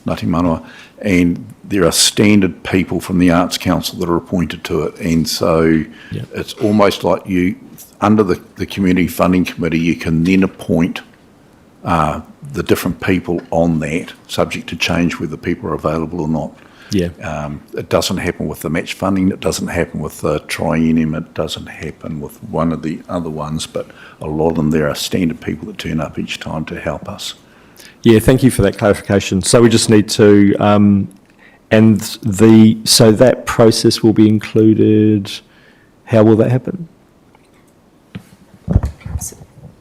Manawa, and there are standard people from the Arts Council that are appointed to it, and so it's almost like you, under the Community Funding Committee, you can then appoint the different people on that, subject to change whether people are available or not. It doesn't happen with the match funding, it doesn't happen with the triennium, it doesn't happen with one of the other ones, but a lot of them, there are standard people that turn up each time to help us. Yeah, thank you for that clarification. So we just need to, so that process will be included. How will that happen?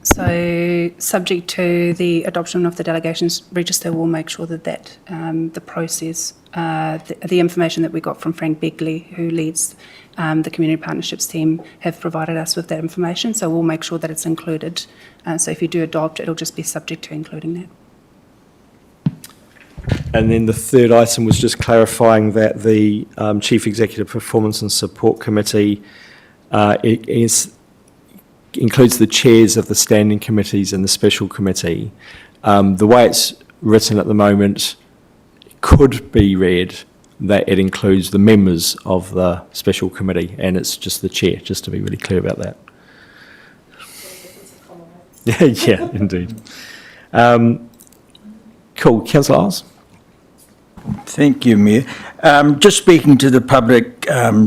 So, subject to the adoption of the delegations register, we'll make sure that the process, the information that we got from Frank Begley, who leads the community partnerships team, have provided us with that information. So we'll make sure that it's included. So if you do adopt, it'll just be subject to including that. And then the third item was just clarifying that the Chief Executive Performance and Support Committee includes the chairs of the standing committees and the special committee. The way it's written at the moment could be read that it includes the members of the special committee, and it's just the chair, just to be really clear about that. Yeah, indeed. Cool. Councillor Isles? Thank you, Mayor. Just speaking to the Public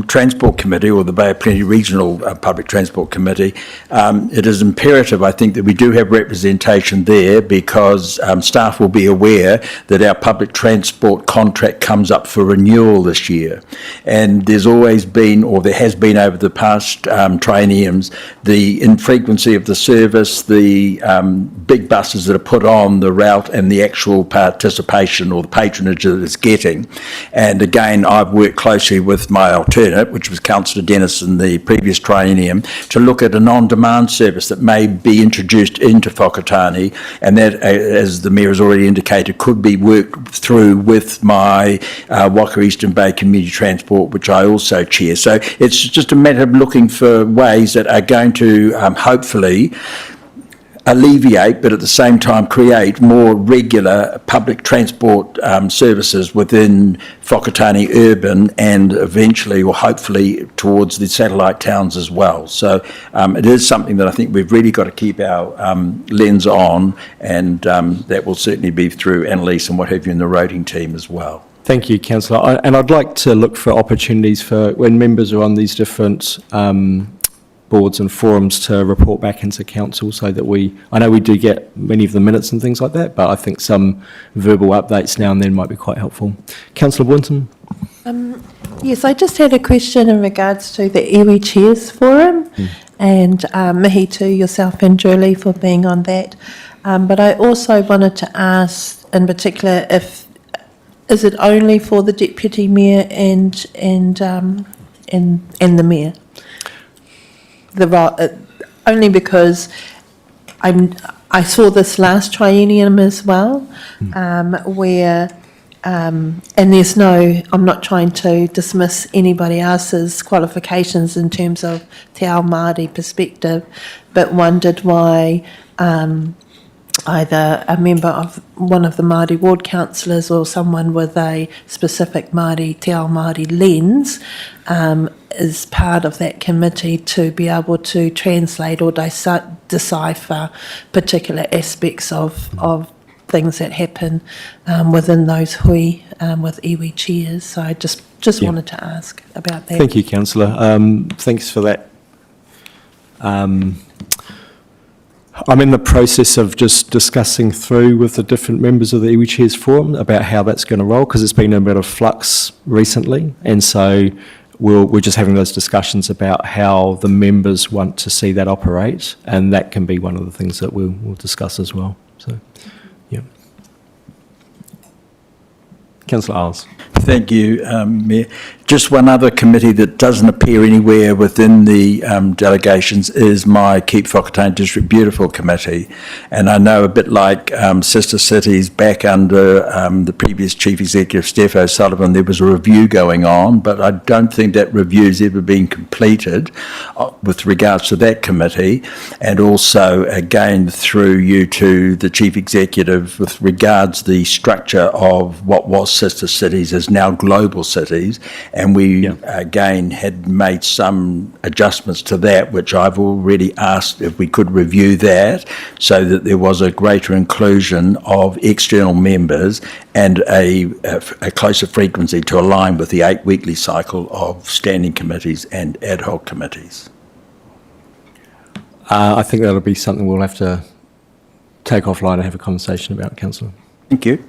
Transport Committee, or the Bay of Plenty Regional Public Transport Committee, it is imperative, I think, that we do have representation there, because staff will be aware that our public transport contract comes up for renewal this year. And there's always been, or there has been over the past trienniums, the infrequency of the service, the big buses that are put on the route, and the actual participation or the patronage that it's getting. And again, I've worked closely with my alternate, which was Councillor Dennis in the previous triennium, to look at an on-demand service that may be introduced into Whakatane, and that, as the Mayor has already indicated, could be worked through with my Waka Eastern Bay Community Transport, which I also chair. So it's just a matter of looking for ways that are going to hopefully alleviate, but at the same time create more regular public transport services within Whakatane urban, and eventually, or hopefully, towards the satellite towns as well. So it is something that I think we've really got to keep our lens on, and that will certainly be through Annalise and what have you in the roading team as well. Thank you, Councillor. And I'd like to look for opportunities for when members are on these different boards and forums to report back into council, so that I know we do get many of the minutes and things like that, but I think some verbal updates now and then might be quite helpful. Councillor Boynton? Yes, I just had a question in regards to the Iwi Chairs Forum, and mihi to yourself and Julie for being on that. But I also wanted to ask, in particular, is it only for the deputy mayor and the mayor? Only because I saw this last triennium as well, where. And there's no, I'm not trying to dismiss anybody else's qualifications in terms of te ao Māori perspective, but wondered why either a member of one of the Māori ward councillors or someone with a specific Māori, te ao Māori lens is part of that committee to be able to translate or decipher particular aspects of things that happen within those hui with iwi chairs. So I just wanted to ask about that. Thank you, Councillor. Thanks for that. I'm in the process of just discussing through with the different members of the Iwi Chairs Forum about how that's going to roll, because it's been a bit of flux recently, and so we're just having those discussions about how the members want to see that operate, and that can be one of the things that we'll discuss as well. So. Yeah. Councillor Isles. Thank you, Mayor. Just one other committee that doesn't appear anywhere within the delegations is my Keep Whakatane District Beautiful Committee. And I know a bit like Sister Cities back under the previous Chief Executive, Steph O'Sullivan, there was a review going on, but I don't think that review's ever been completed with regards to that committee. And also, again, through you to the Chief Executive with regards the structure of what was Sister Cities is now Global Cities. And we, again, had made some adjustments to that, which I've already asked if we could review that so that there was a greater inclusion of external members and a closer frequency to align with the 8 weekly cycle of standing committees and ad hoc committees. I think that'll be something we'll have to take offline and have a conversation about, Councillor. Thank you.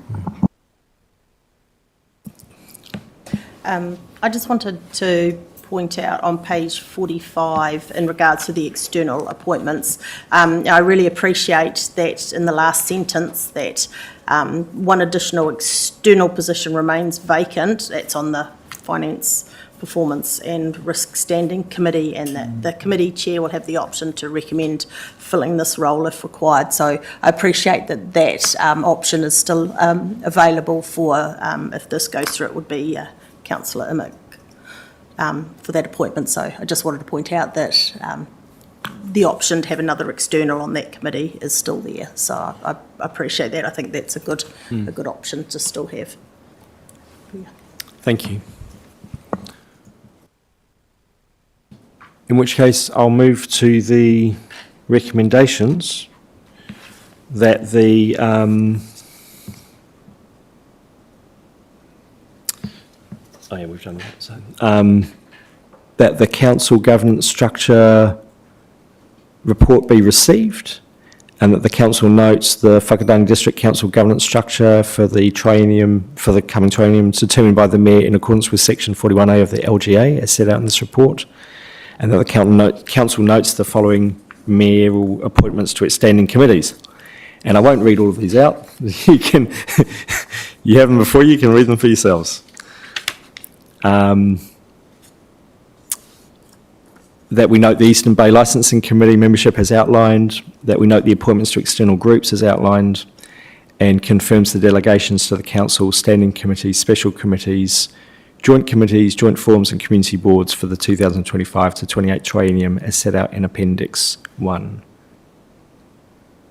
I just wanted to point out on page 45 in regards to the external appointments. I really appreciate that in the last sentence that one additional external position remains vacant. That's on the Finance, Performance and Risk Standing Committee, and that the committee chair will have the option to recommend filling this role if required. So I appreciate that that option is still available for, if this goes through, it would be Councillor Immick for that appointment. So I just wanted to point out that the option to have another external on that committee is still there. So I appreciate that. I think that's a good option to still have. Yeah. Thank you. In which case, I'll move to the recommendations that the we've done that. So, that the council governance structure report be received, and that the council notes the Whakatane District Council governance structure for the coming triennium determined by the Mayor in accordance with Section 41A of the LGA as set out in this report, and that the council notes the following mayoral appointments to its standing committees. And I won't read all of these out. You have them before you, can read them for yourselves. That we note the Eastern Bay Licensing Committee membership as outlined, that we note the appointments to external groups as outlined, and confirms the delegations to the council, standing committees, special committees, joint forums and community boards for the 2025 to 28 triennium as set out in Appendix 1,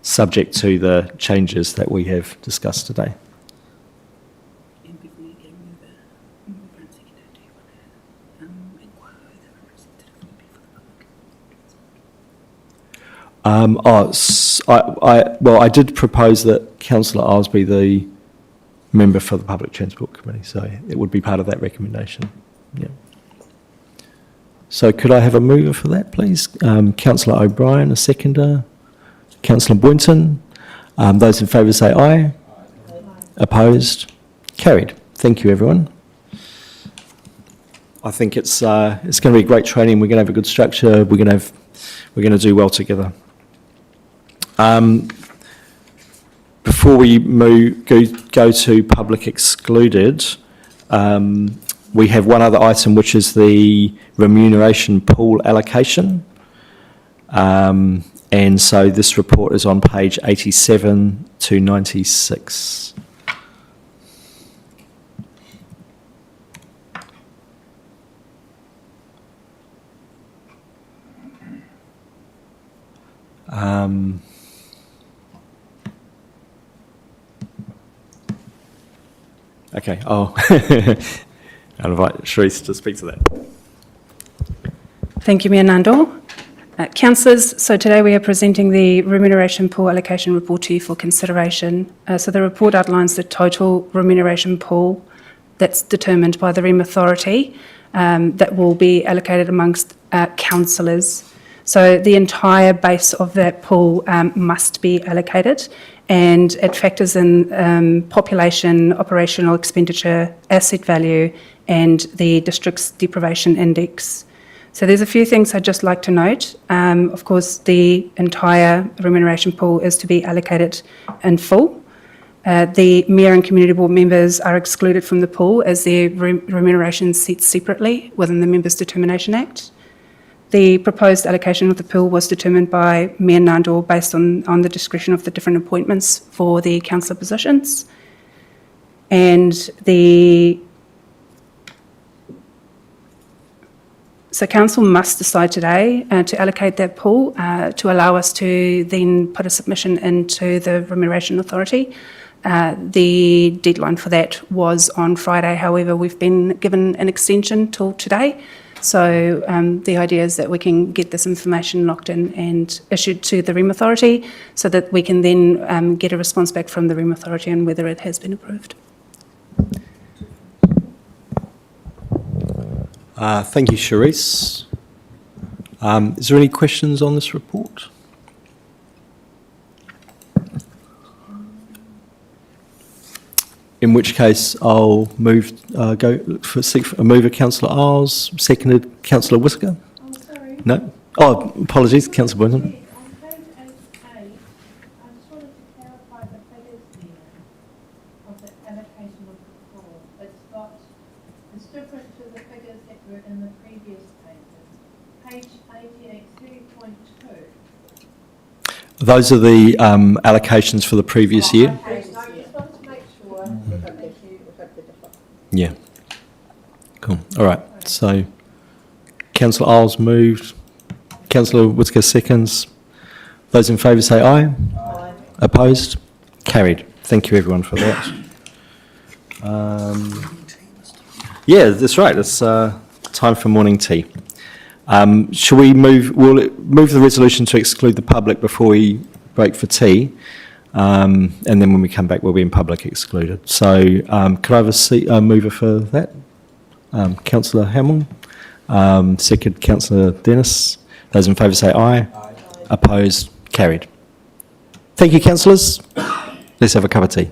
subject to the changes that we have discussed today. I did propose that Councillor Isles be the member for the Public Transport Committee, so it would be part of that recommendation. Yeah. So could I have a mover for that, please? Councillor O'Brien, a seconder. Councillor Boynton. Those in favour say aye. Opposed? Carried. Thank you, everyone. I think it's going to be great training. We're going to have a good structure. We're going to do well together. Before we go to public excluded, we have one other item, which is the remuneration pool allocation. And so this report is on page 87 to 96. Okay, I'll invite Sharice to speak to that. Thank you, Mayor Nandor. Councillors, so today we are presenting the remuneration pool allocation report to you for consideration. So the report outlines the total remuneration pool that's determined by the REM authority that will be allocated amongst councillors. So the entire base of that pool must be allocated, and it factors in population, operational expenditure, asset value, and the district's deprivation index. So there's a few things I'd just like to note. Of course, the entire remuneration pool is to be allocated in full. The Mayor and Community Board members are excluded from the pool as their remuneration is set separately within the Members' Determination Act. The proposed allocation of the pool was determined by Mayor Nandor based on the discretion of the different appointments for the councillor positions. And so council must decide today to allocate that pool to allow us to then put a submission into the Remuneration Authority. The deadline for that was on Friday. However, we've been given an extension till today. So the idea is that we can get this information locked in and issued to the REM Authority so that we can then get a response back from the REM Authority on whether it has been approved. Thank you, Sharice. Is there any questions on this report? In which case, I'll move. Seek a mover, Councillor Isles, seconded Councillor Whisker. Oh, sorry. No. Oh, apologies, Councillor Boynton. On page 8A, I just wanted to clarify the figures there of the allocation of the pool. It's different to the figures that were in the previous pages. Page 88, 3.2. Those are the allocations for the previous year. Okay, so I just wanted to make sure that you got the difference. Yeah. Cool. All right. So, Councillor Isles moved. Councillor Whitaker seconds. Those in favour say aye. Aye. Opposed? Carried. Thank you everyone for that. Yeah, that's right. It's time for morning tea. Shall we move? We'll move the resolution to exclude the public before we break for tea, and then when we come back, we'll be in public excluded. So, could I have a mover for that? Councillor Hamill, second Councillor Dennis. Those in favour say aye. Aye. Opposed? Carried. Thank you, councillors. Let's have a cup of tea.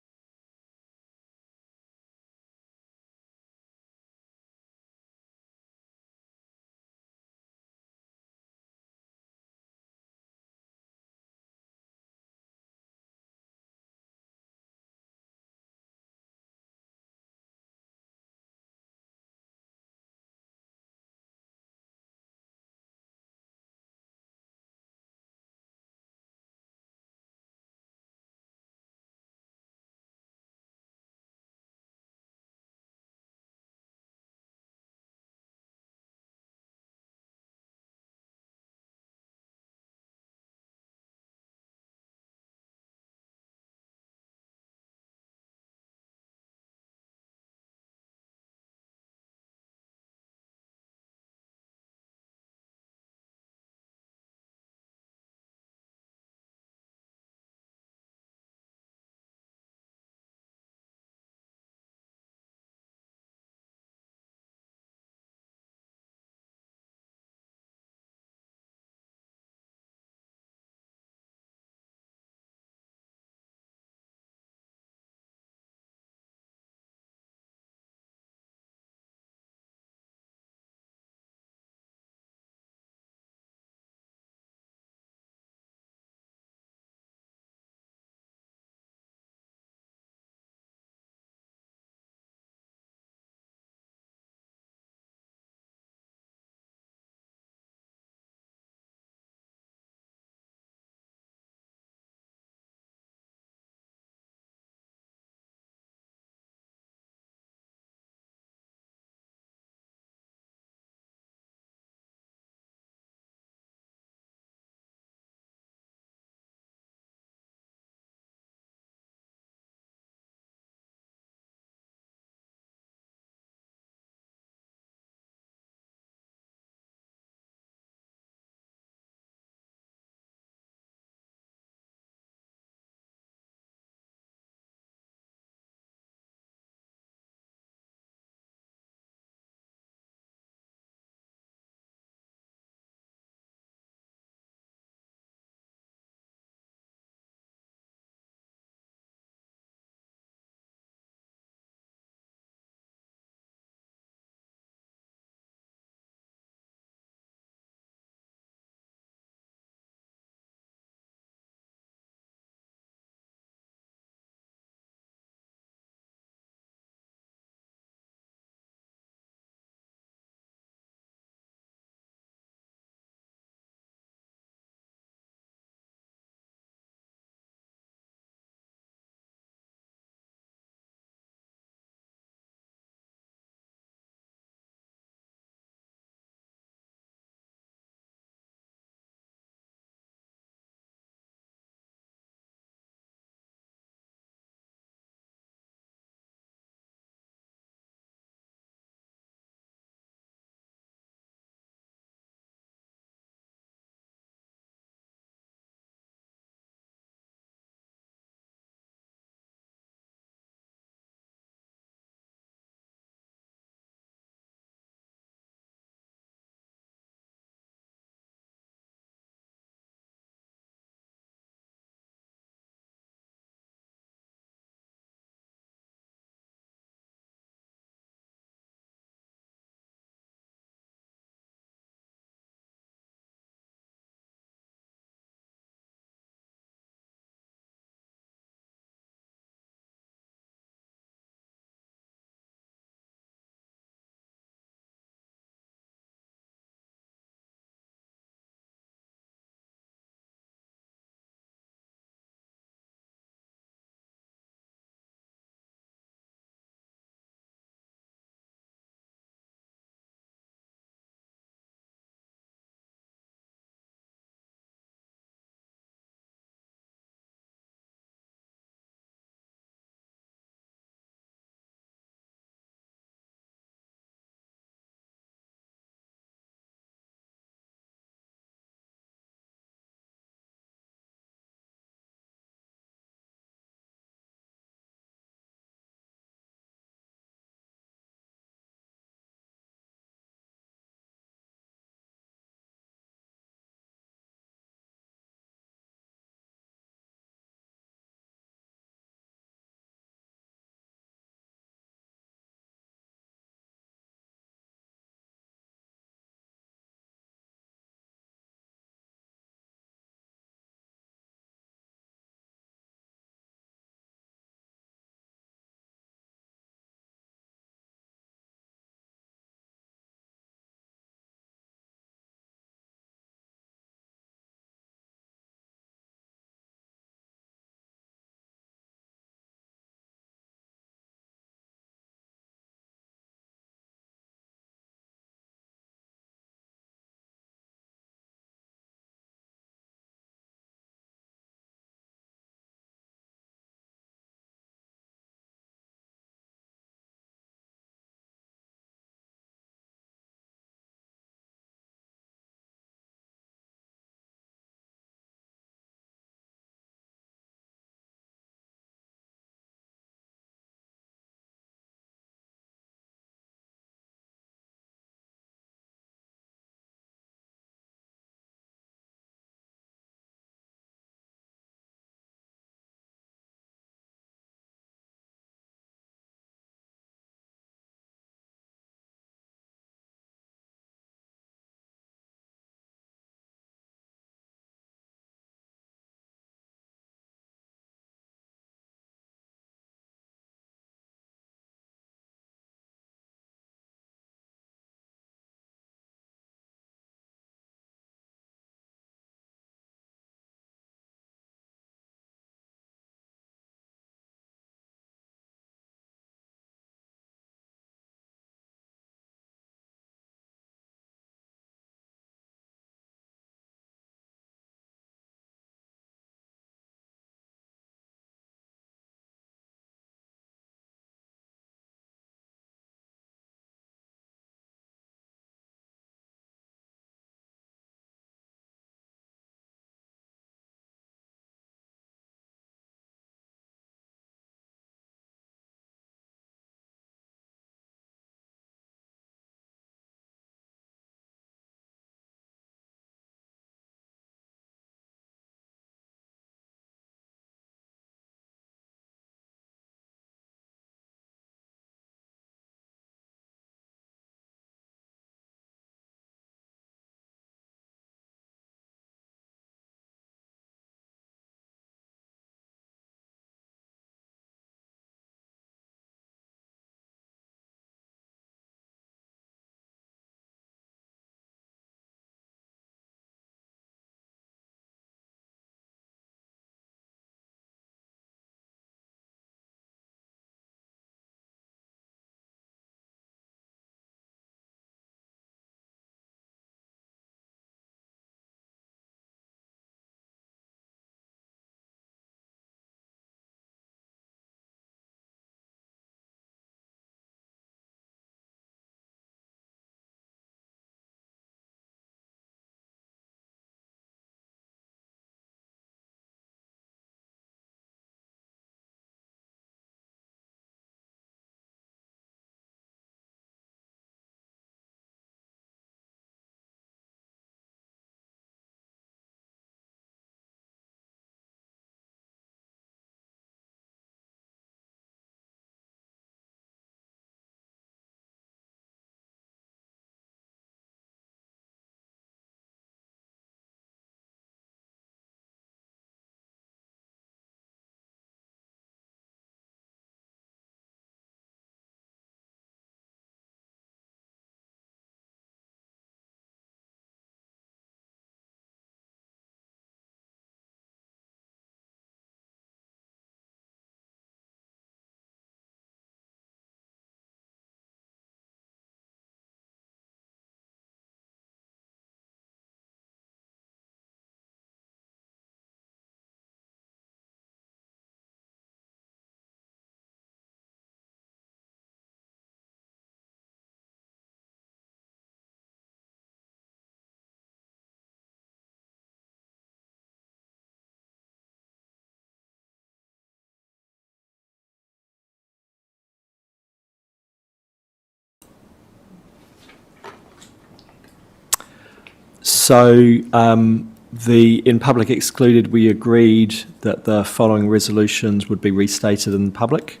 So in public excluded, we agreed that the following resolutions would be restated in public.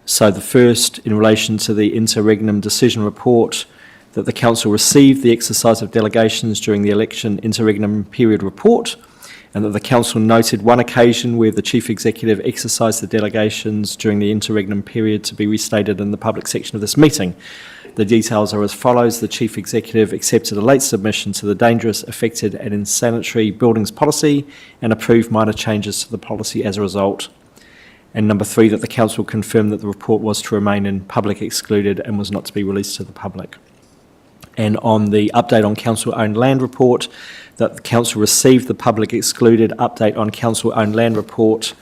So the first, in relation to the interregnum decision report, that the council received the exercise of delegations during the election interregnum period report, and that the council noted one occasion where the chief executive exercised the delegations during the interregnum period to be restated in the public section of this meeting. The details are as follows. The chief executive accepted a late submission to the dangerous, affected and insanitary buildings policy and approved minor changes to the policy as a result. And number 3, that the council confirmed that the report was to remain in public excluded and was not to be released to the public. And on the update on council-owned land report, that the council received the public excluded update on council-owned land report,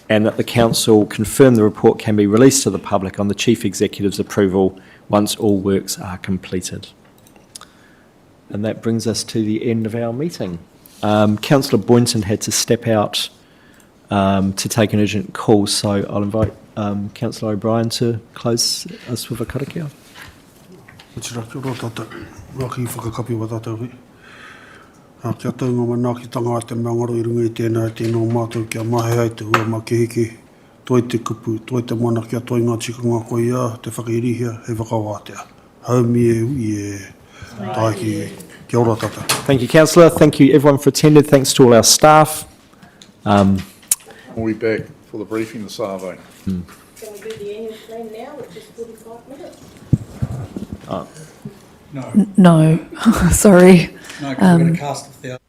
and that the council confirmed the report can be released to the public on the chief executive's approval once all works are completed. And that brings us to the end of our meeting. Councillor Boynton had to step out to take an urgent call, so I'll invite Councillor O'Brien to close us with a karakia. Raki whakakapi wa tātou hui. Kia taunga mana ki tanga te mangaro I runga I tēnā tēnō mātou kia mahe ai te hua ma ke heke. Toi te kupu, toi te mana kia toi ngā tikunga koe ia, te whakairihia, he whakawātea. Haumi e ui e tāki. Kia ora tata. Thank you, Councillor. Thank you, everyone, for attending. Thanks to all our staff. We'll be back for the briefing this afternoon. Can we do the annual plan now, which is 45 minutes? No, sorry. No, because we're going to cast off the